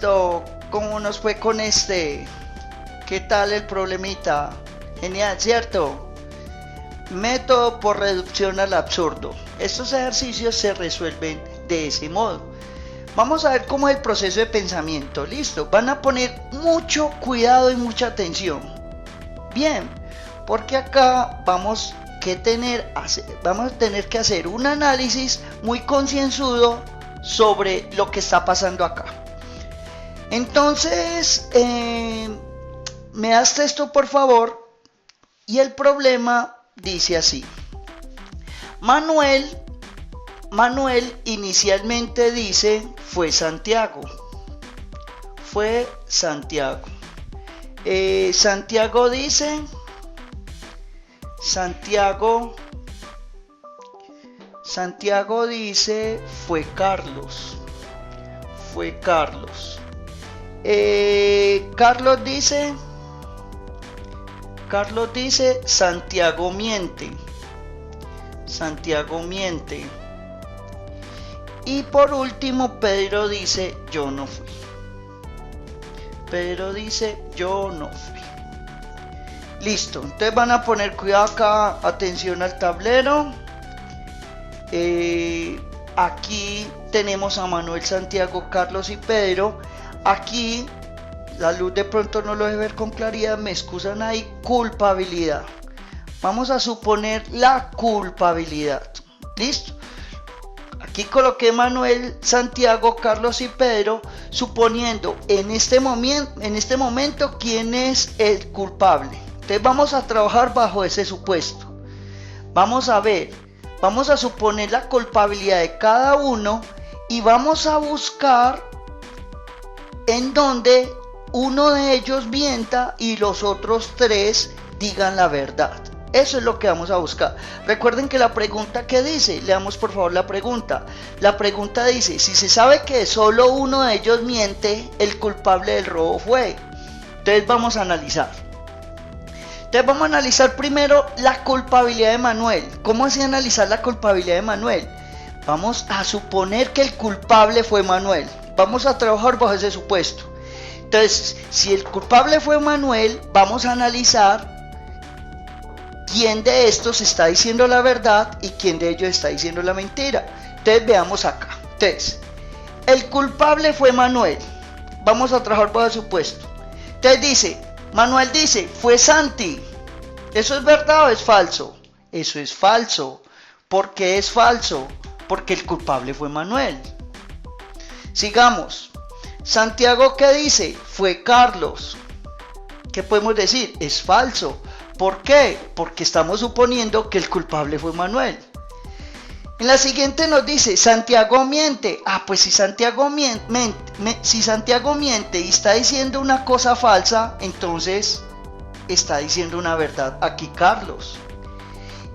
Listo, ¿cómo nos fue con este? ¿Qué tal el problemita? Genial, ¿cierto? Método por reducción al absurdo. Estos ejercicios se resuelven de ese modo. Vamos a ver cómo es el proceso de pensamiento. Listo, van a poner mucho cuidado y mucha atención. Bien, porque acá vamos a tener que hacer un análisis muy concienzudo sobre lo que está pasando acá. Entonces, me das esto por favor. Y el problema dice así. Manuel inicialmente dice fue Santiago. Santiago dice fue Carlos. Carlos dice Santiago miente. Y por último Pedro dice yo no fui. Listo, entonces van a poner cuidado acá, atención al tablero. Aquí tenemos a Manuel, Santiago, Carlos y Pedro. Aquí la luz de pronto no lo debe ver con claridad, me excusan ahí. Culpabilidad. Vamos a suponer la culpabilidad. Listo. Aquí coloqué Manuel, Santiago, Carlos y Pedro, suponiendo en este momento quién es el culpable. Entonces vamos a trabajar bajo ese supuesto. Vamos a suponer la culpabilidad de cada uno y vamos a buscar en donde uno de ellos mienta y los otros tres digan la verdad. Eso es lo que vamos a buscar. Recuerden que la pregunta que dice, leamos por favor la pregunta. La pregunta dice, si se sabe que solo uno de ellos miente, el culpable del robo fue. Entonces vamos a analizar. Vamos a analizar primero la culpabilidad de Manuel. ¿Cómo así analizar la culpabilidad de Manuel? Vamos a suponer que el culpable fue Manuel. Vamos a trabajar bajo ese supuesto. Entonces, si el culpable fue Manuel, vamos a analizar quién de estos está diciendo la verdad y quién de ellos está diciendo la mentira. Entonces veamos acá. Entonces, el culpable fue Manuel. Vamos a trabajar bajo el supuesto. Entonces Manuel dice, fue Santi. ¿Eso es verdad o es falso? Eso es falso. ¿Por qué es falso? Porque el culpable fue Manuel. Sigamos. Santiago, ¿qué dice? Fue Carlos. ¿Qué podemos decir? Es falso. ¿Por qué? Porque estamos suponiendo que el culpable fue Manuel. En la siguiente nos dice, Santiago miente. Pues si Santiago miente y está diciendo una cosa falsa, entonces está diciendo una verdad aquí Carlos.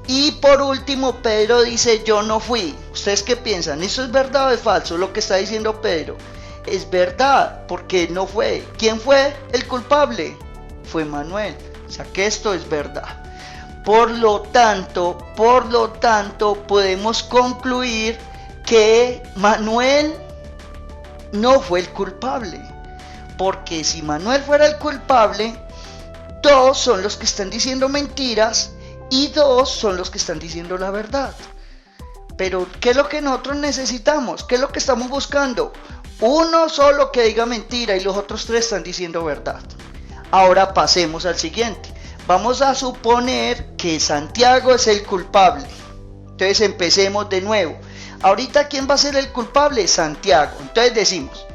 Y por último Pedro dice, yo no fui. ¿Ustedes qué piensan? ¿Eso es verdad o es falso lo que está diciendo Pedro? Es verdad, porque no fue. ¿Quién fue el culpable? Fue Manuel. O sea que esto es verdad. Por lo tanto, podemos concluir que Manuel no fue el culpable. Porque si Manuel fuera el culpable, dos son los que están diciendo mentiras y dos son los que están diciendo la verdad. Pero ¿qué es lo que nosotros necesitamos? ¿Qué es lo que estamos buscando? Uno solo que diga mentira y los otros tres están diciendo verdad. Ahora pasemos al siguiente. Vamos a suponer que Santiago es el culpable. Entonces empecemos de nuevo. Ahorita, ¿quién va a ser el culpable? Santiago. Entonces decimos,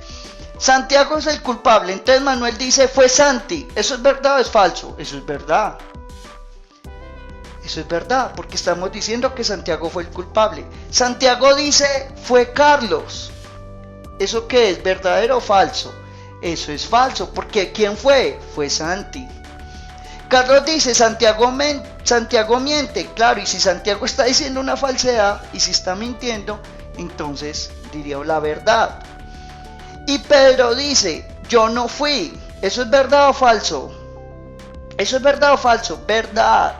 Santiago es el culpable. Entonces Manuel dice, fue Santi. ¿Eso es verdad o es falso? Eso es verdad. Eso es verdad, porque estamos diciendo que Santiago fue el culpable. Santiago dice, fue Carlos. ¿Eso qué es? ¿Verdadero o falso? Eso es falso, porque ¿quién fue? Fue Santi. Carlos dice, Santiago miente. Claro, y si Santiago está diciendo una falsedad y si está mintiendo, entonces diría la verdad. Y Pedro dice, yo no fui. ¿Eso es verdad o falso? ¿Eso es verdad o falso? Verdad.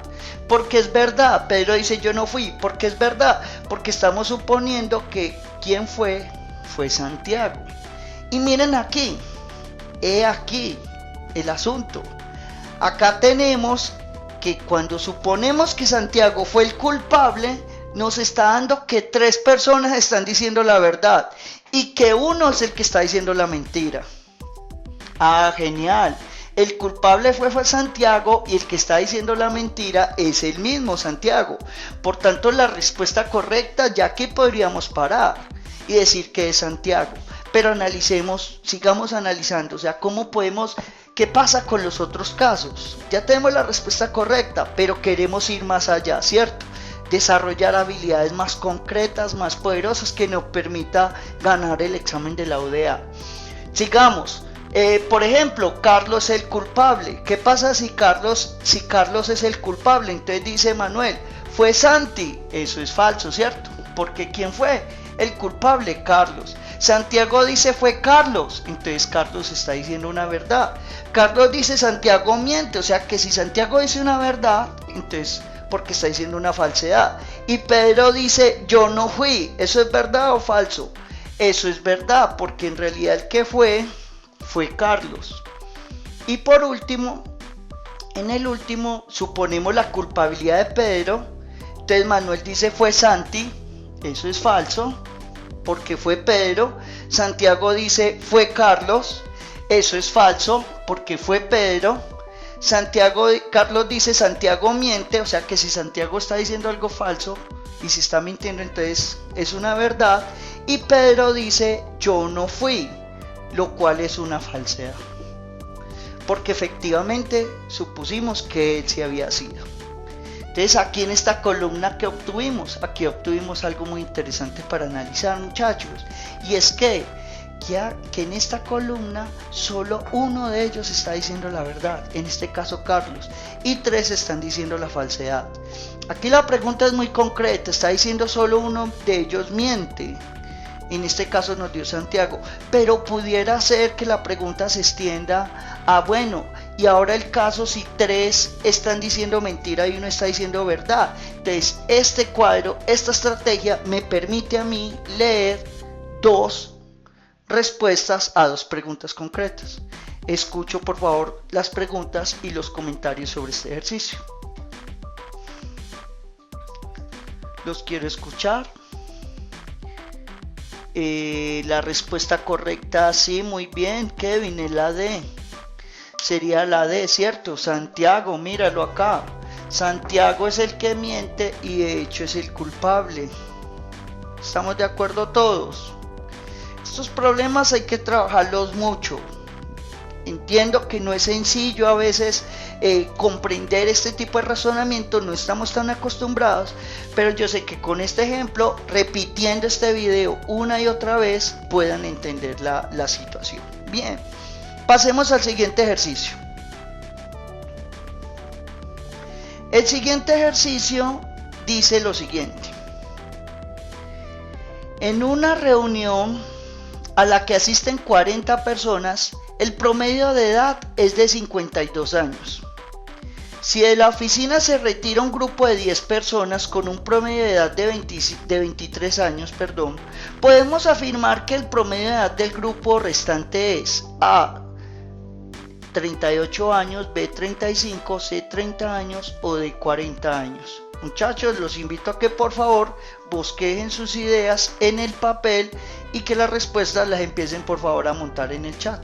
Porque es verdad. Pedro dice, yo no fui. Porque es verdad. Porque estamos suponiendo que ¿quién fue? Fue Santiago. Y miren aquí. He aquí el asunto. Acá tenemos que cuando suponemos que Santiago fue el culpable, nos está dando que 3 personas están diciendo la verdad y que uno es el que está diciendo la mentira. Ah, genial. El culpable fue Santiago y el que está diciendo la mentira es el mismo Santiago. Por tanto, la respuesta correcta, ya que podríamos parar y decir que es Santiago. Pero analicemos, sigamos analizando, o sea, ¿cómo podemos, qué pasa con los otros casos? Ya tenemos la respuesta correcta, pero queremos ir más allá, ¿cierto? Desarrollar habilidades más concretas, más poderosas que nos permita ganar el examen de la UDA. Sigamos. Por ejemplo, Carlos es el culpable. ¿Qué pasa si Carlos es el culpable? Entonces dice Manuel, fue Santi. Eso es falso, ¿cierto? Porque ¿quién fue el culpable? Carlos. Santiago dice fue Carlos. Entonces Carlos está diciendo una verdad. Carlos dice Santiago miente. O sea que si Santiago dice una verdad, entonces porque está diciendo una falsedad. Y Pedro dice yo no fui. ¿Eso es verdad o falso? Eso es verdad, porque en realidad el que fue Carlos. Y por último, en el último suponemos la culpabilidad de Pedro. Entonces Manuel dice fue Santi. Eso es falso, porque fue Pedro. Santiago dice fue Carlos. Eso es falso, porque fue Pedro. Carlos dice Santiago miente. O sea que si Santiago está diciendo algo falso y si está mintiendo, entonces es una verdad. Y Pedro dice yo no fui, lo cual es una falsedad, porque efectivamente supusimos que él sí había sido. Entonces aquí en esta columna que obtuvimos, aquí obtuvimos algo muy interesante para analizar, muchachos, y es que en esta columna solo uno de ellos está diciendo la verdad, en este caso Carlos, y 3 están diciendo la falsedad. Aquí la pregunta es muy concreta, está diciendo solo uno de ellos miente. En este caso nos dio Santiago, pero pudiera ser que la pregunta se extienda a bueno, y ahora el caso si 3 están diciendo mentira y uno está diciendo verdad. Entonces este cuadro, esta estrategia me permite a mí leer 2 respuestas a 2 preguntas concretas. Escucho por favor las preguntas y los comentarios sobre este ejercicio. Los quiero escuchar. La respuesta correcta, sí, muy bien, Kevin, es la D. Sería la D, ¿cierto? Santiago, míralo acá. Santiago es el que miente y de hecho es el culpable. ¿Estamos de acuerdo todos? Estos problemas hay que trabajarlos mucho. Entiendo que no es sencillo a veces comprender este tipo de razonamiento, no estamos tan acostumbrados, pero yo sé que con este ejemplo, repitiendo este video una y otra vez, puedan entender la situación. Bien, pasemos al siguiente ejercicio. El siguiente ejercicio dice lo siguiente. En una reunión a la que asisten 40 personas, el promedio de edad es de 52 años. Si de la oficina se retira un grupo de 10 personas con un promedio de edad de 23 años, podemos afirmar que el promedio de edad del grupo restante es A, 38 años, B, 35, C, 30 años o D, 40 años. Muchachos, los invito a que por favor bosquejen sus ideas en el papel y que las respuestas las empiecen por favor a montar en el chat.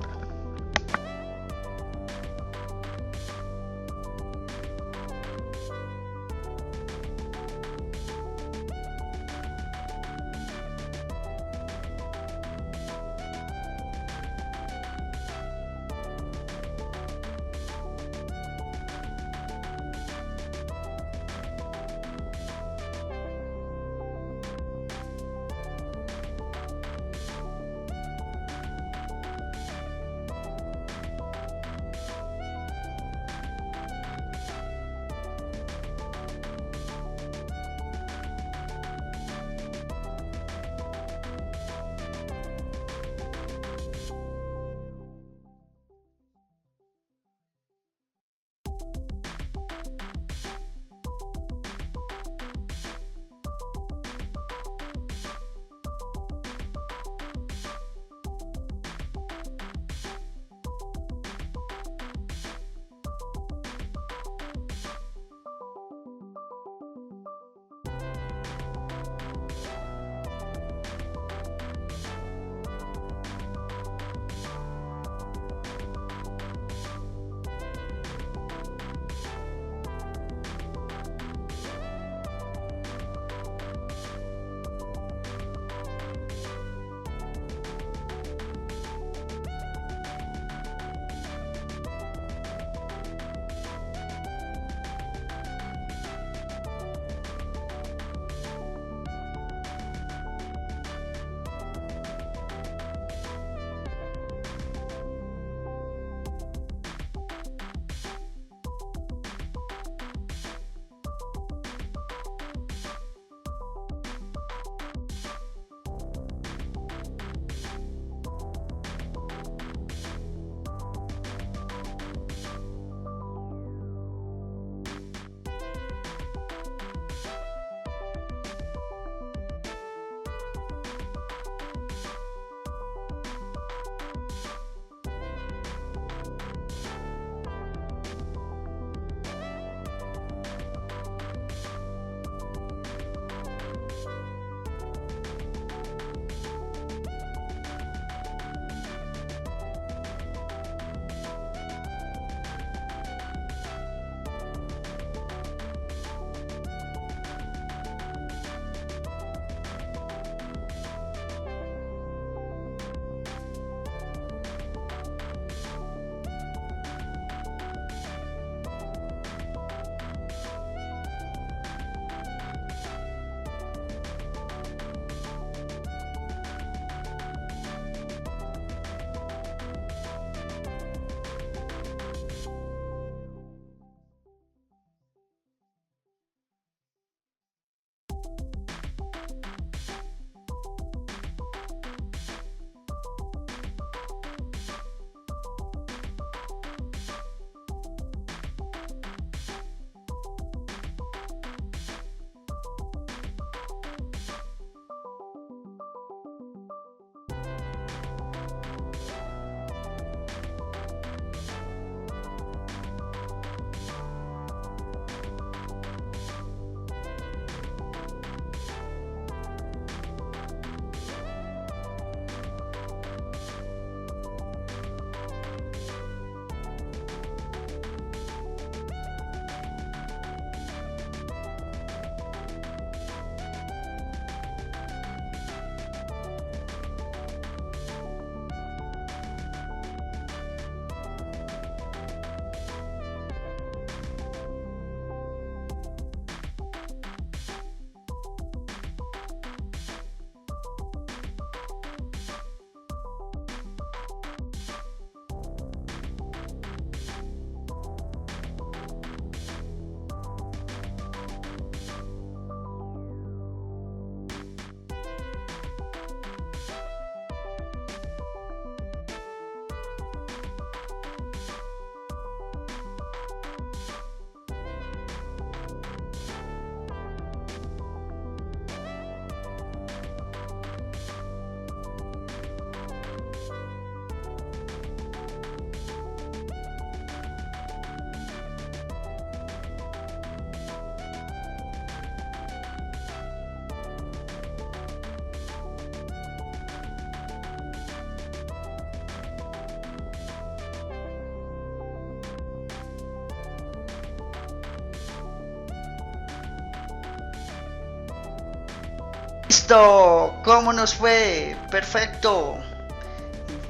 Listo, ¿cómo nos fue? Perfecto.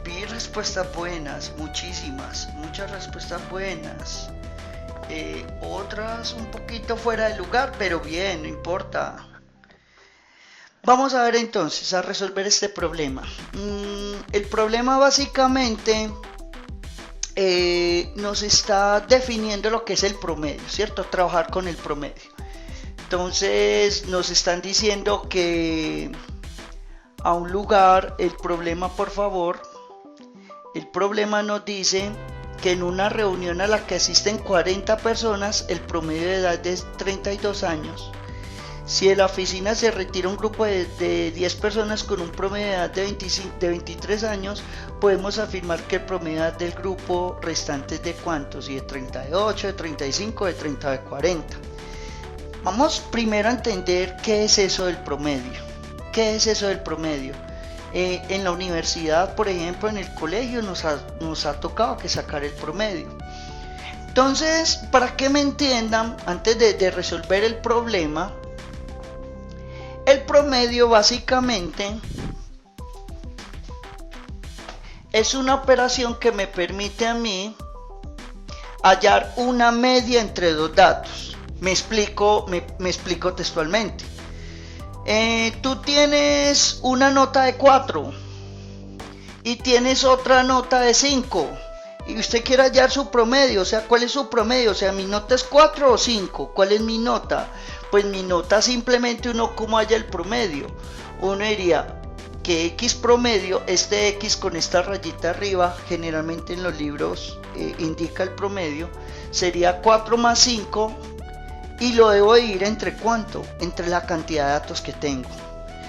Vi respuestas buenas, muchas respuestas buenas. Otras un poquito fuera de lugar, pero bien, no importa. Vamos a ver entonces a resolver este problema. El problema básicamente nos está definiendo lo que es el promedio, ¿cierto? Trabajar con el promedio. Entonces nos están diciendo que a un lugar, el problema nos dice que en una reunión a la que asisten 40 personas, el promedio de edad es 32 años. Si de la oficina se retira un grupo de 10 personas con un promedio de edad de 23 años, podemos afirmar que el promedio de edad del grupo restante es de ¿cuánto? Si de 38, de 35, de 30, de 40. Vamos primero a entender qué es eso del promedio. ¿Qué es eso del promedio? En la universidad, por ejemplo, en el colegio nos ha tocado que sacar el promedio. Entonces, para que me entiendan, antes de resolver el problema, el promedio básicamente es una operación que me permite a mí hallar una media entre dos datos. Me explico textualmente. Tú tienes una nota de 4 y tienes otra nota de 5 y usted quiere hallar su promedio, o sea, ¿cuál es su promedio? O sea, ¿mi nota es 4 o 5? ¿Cuál es mi nota? Pues mi nota simplemente uno cómo halla el promedio. Uno diría que X promedio, este X con esta rayita arriba, generalmente en los libros indica el promedio, sería 4 más 5. Y lo debo dividir entre ¿cuánto? Entre la cantidad de datos que tengo.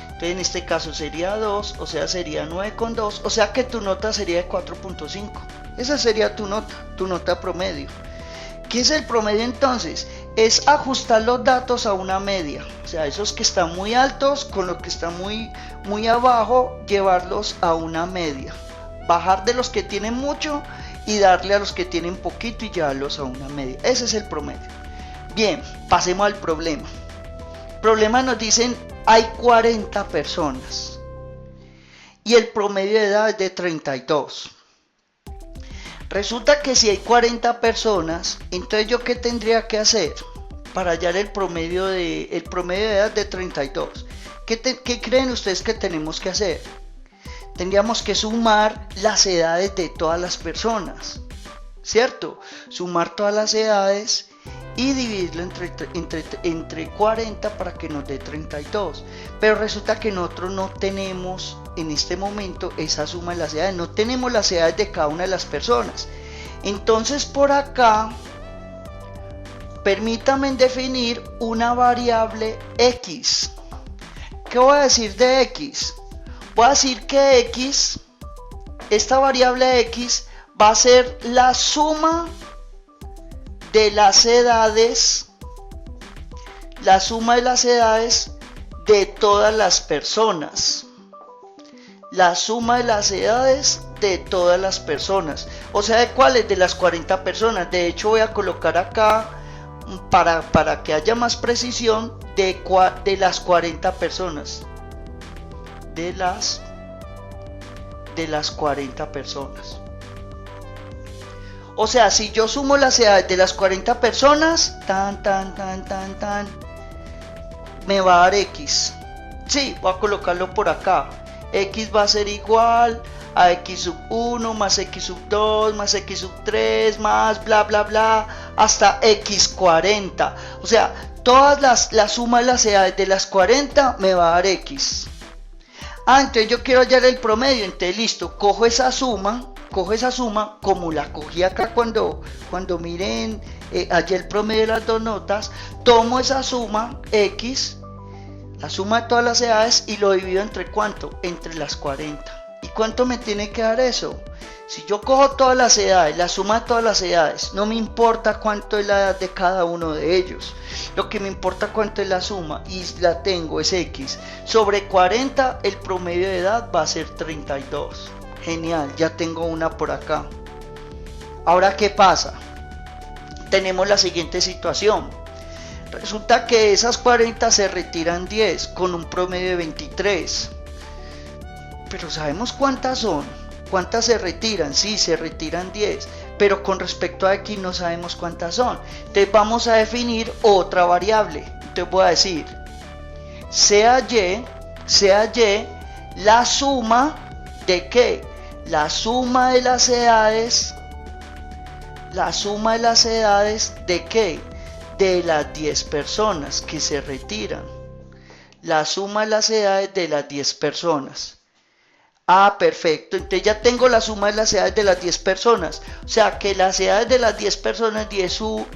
Entonces en este caso sería 2, o sea sería 9,2, o sea que tu nota sería de 4,5. Esa sería tu nota promedio. ¿Qué es el promedio entonces? Es ajustar los datos a una media. O sea, esos que están muy altos con los que están muy abajo, llevarlos a una media. Bajar de los que tienen mucho y darle a los que tienen poquito y llevarlos a una media. Ese es el promedio. Bien, pasemos al problema. Problema nos dicen hay 40 personas y el promedio de edad es de 32. Resulta que si hay 40 personas, entonces yo ¿qué tendría que hacer para hallar el promedio de edad de 32? ¿Qué creen ustedes que tenemos que hacer? Tendríamos que sumar las edades de todas las personas, ¿cierto? Sumar todas las edades y dividirlo entre 40 para que nos dé 32. Pero resulta que nosotros no tenemos en este momento esa suma de las edades, no tenemos las edades de cada una de las personas. Entonces por acá permítanme definir una variable X. ¿Qué voy a decir de X? Voy a decir que X, esta variable X va a ser la suma de las edades, de todas las personas. La suma de las edades de todas las personas. O sea, ¿de cuáles? De las 40 personas. De hecho, voy a colocar acá, para que haya más precisión, de las 40 personas. De las 40 personas. O sea, si yo sumo las edades de las 40 personas, me va a dar X. Sí, voy a colocarlo por acá. X va a ser igual a X sub 1 más X sub 2 más X sub 3 más bla bla bla hasta X 40. O sea, la suma de las edades de las 40 me va a dar X. Entonces yo quiero hallar el promedio. Entonces listo, cojo esa suma como la cogí acá cuando miren hallé el promedio de las dos notas. Tomo esa suma X, la suma de todas las edades, y lo divido entre ¿cuánto? Entre las 40. ¿Y cuánto me tiene que dar eso? Si yo cojo todas las edades, la suma de todas las edades, no me importa cuánto es la edad de cada uno de ellos. Lo que me importa cuánto es la suma, y la tengo, es X. Sobre 40, el promedio de edad va a ser 32. Genial, ya tengo una por acá. Ahora, ¿qué pasa? Tenemos la siguiente situación. Resulta que de esas 40 se retiran 10 con un promedio de 23. Pero ¿sabemos cuántas son? ¿Cuántas se retiran? Sí, se retiran 10. Pero con respecto a X no sabemos cuántas son. Entonces vamos a definir otra variable. Entonces voy a decir, sea Y la suma de ¿qué? La suma de las edades. La suma de las edades de ¿qué? De las 10 personas que se retiran. La suma de las edades de las 10 personas. Ah, perfecto. Entonces ya tengo la suma de las edades de las 10 personas. O sea que las edades de las 10 personas, y sub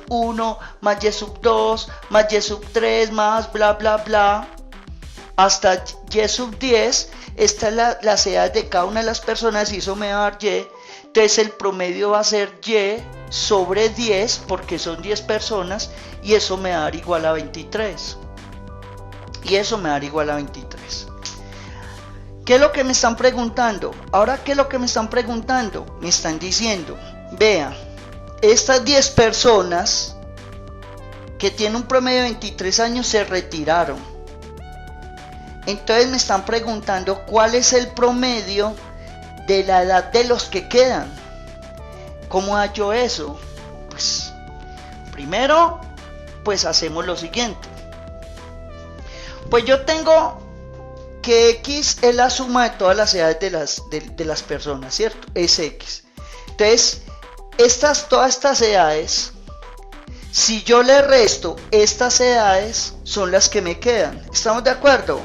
1, más y sub 2, más y sub 3, más bla bla bla, hasta y sub 10, estas son las edades de cada una de las personas y eso me va a dar y. Entonces el promedio va a ser y sobre 10, porque son 10 personas, y eso me va a dar igual a 23. Y eso me va a dar igual a 23. ¿Qué es lo que me están preguntando? Ahora, ¿qué es lo que me están preguntando? Me están diciendo, vea, estas 10 personas que tienen un promedio de 23 años se retiraron. Entonces me están preguntando cuál es el promedio de la edad de los que quedan. ¿Cómo hallo eso? Pues primero, pues hacemos lo siguiente. Pues yo tengo que X es la suma de todas las edades de las personas, ¿cierto? Es X. Entonces, todas estas edades, si yo le resto estas edades, son las que me quedan. ¿Estamos de acuerdo?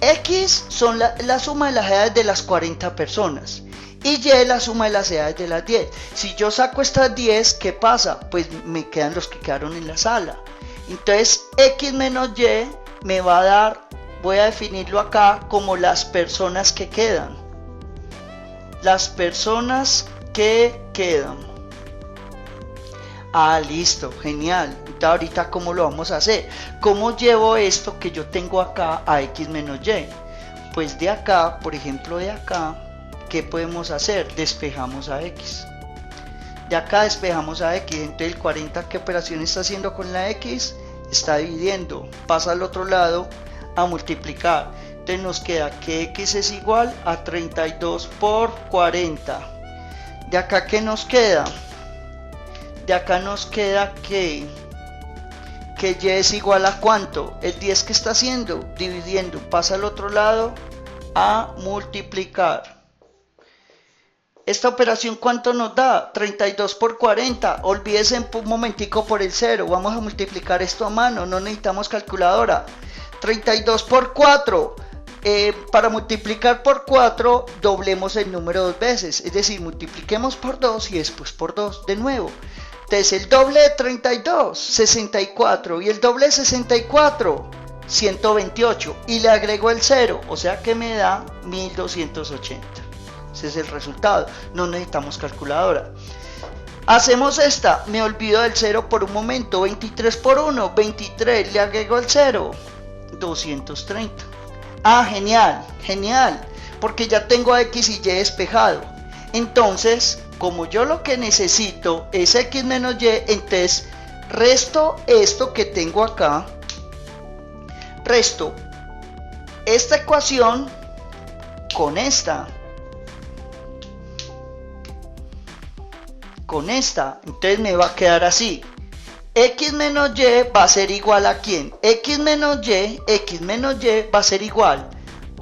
X son la suma de las edades de las 40 personas. Y Y es la suma de las edades de las 10. Si yo saco estas 10, ¿qué pasa? Pues me quedan los que quedaron en la sala. Entonces, X menos Y me va a dar, voy a definirlo acá como las personas que quedan. Las personas que quedan. Ah, listo, genial. Entonces, ahorita, ¿cómo lo vamos a hacer? ¿Cómo llevo esto que yo tengo acá a X menos Y? Pues de acá, por ejemplo de acá, ¿qué podemos hacer? Despejamos a X. De acá despejamos a X. Entonces el 40, ¿qué operación está haciendo con la X? Está dividiendo. Pasa al otro lado a multiplicar. Entonces nos queda que X es igual a 32 por 40. De acá, ¿qué nos queda? De acá nos queda que Y es igual a ¿cuánto? El 10 que está haciendo, dividiendo, pasa al otro lado a multiplicar. Esta operación, ¿cuánto nos da? 32 por 40. Olvídese un momentico por el 0. Vamos a multiplicar esto a mano, no necesitamos calculadora. 32 por 4. Para multiplicar por 4, doblemos el número dos veces. Es decir, multipliquemos por 2 y después por 2 de nuevo. Entonces el doble de 32, 64, y el doble de 64, 128, y le agrego el 0, o sea que me da 1280. Ese es el resultado, no necesitamos calculadora. Hacemos esta, me olvido del 0 por un momento, 23 por 1, 23, le agrego el 0, 230. Ah, genial, genial, porque ya tengo a X y Y despejado. Entonces, como yo lo que necesito es X menos Y, entonces resto esto que tengo acá, resto esta ecuación con esta, entonces me va a quedar así. X menos Y va a ser igual a ¿quién? X menos Y va a ser igual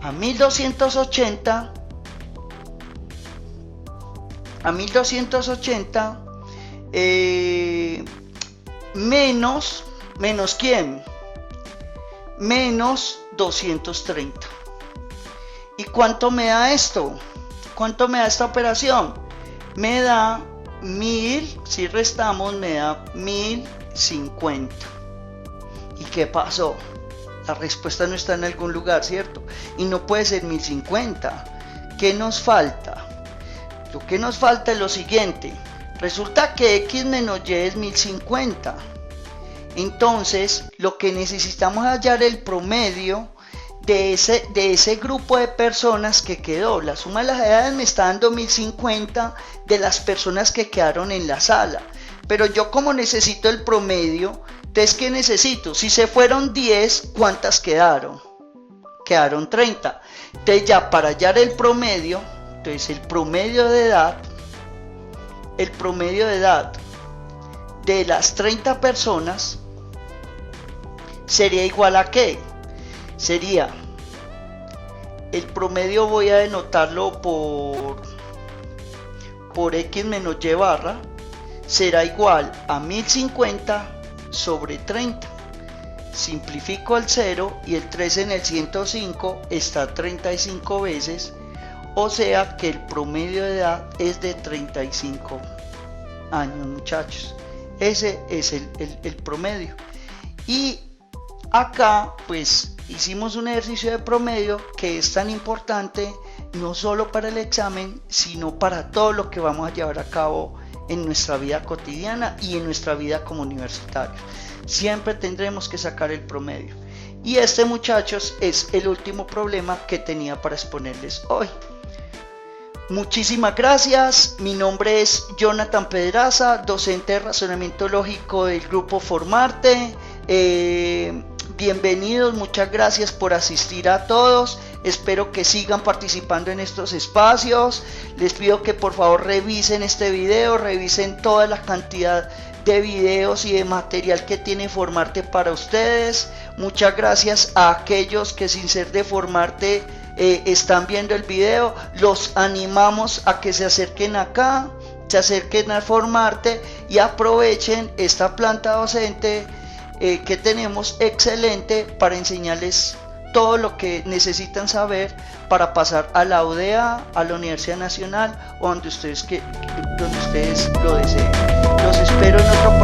a 1280 menos ¿quién? Menos 230. ¿Y cuánto me da esto? ¿Cuánto me da esta operación? Me da 1000, si restamos me da 1050. ¿Y qué pasó? La respuesta no está en algún lugar, ¿cierto? Y no puede ser 1050. ¿Qué nos falta? Lo que nos falta es lo siguiente. Resulta que X menos Y es 1050. Entonces, lo que necesitamos es hallar el promedio de ese grupo de personas que quedó. La suma de las edades me está dando 1050 de las personas que quedaron en la sala. Pero yo, como necesito el promedio, Entonces, ¿qué necesito? Si se fueron 10, ¿cuántas quedaron? Quedaron 30. Entonces ya para hallar el promedio, entonces el promedio de edad de las 30 personas sería igual a ¿qué? Sería el promedio, voy a denotarlo por X menos Y barra, será igual a 1050 sobre 30. Simplifico el 0 y el 3 en el 105 está 35 veces, o sea que el promedio de edad es de 35 años, muchachos. Ese es el promedio. Y acá pues hicimos un ejercicio de promedio que es tan importante no solo para el examen, sino para todo lo que vamos a llevar a cabo en nuestra vida cotidiana y en nuestra vida como universitarios. Siempre tendremos que sacar el promedio. Y este, muchachos, es el último problema que tenía para exponerles hoy. Muchísimas gracias. Mi nombre es Jonathan Pedraza, docente de razonamiento lógico del grupo Formarte. Bienvenidos, muchas gracias por asistir a todos. Espero que sigan participando en estos espacios. Les pido que por favor revisen este video, revisen toda la cantidad de videos y de material que tiene Formarte para ustedes. Muchas gracias a aquellos que sin ser de Formarte están viendo el video. Los animamos a que se acerquen acá, se acerquen a Formarte y aprovechen esta planta docente que tenemos excelente para enseñarles todo lo que necesitan saber para pasar a la UDEA, a la Universidad Nacional o donde ustedes lo deseen. Los espero en otro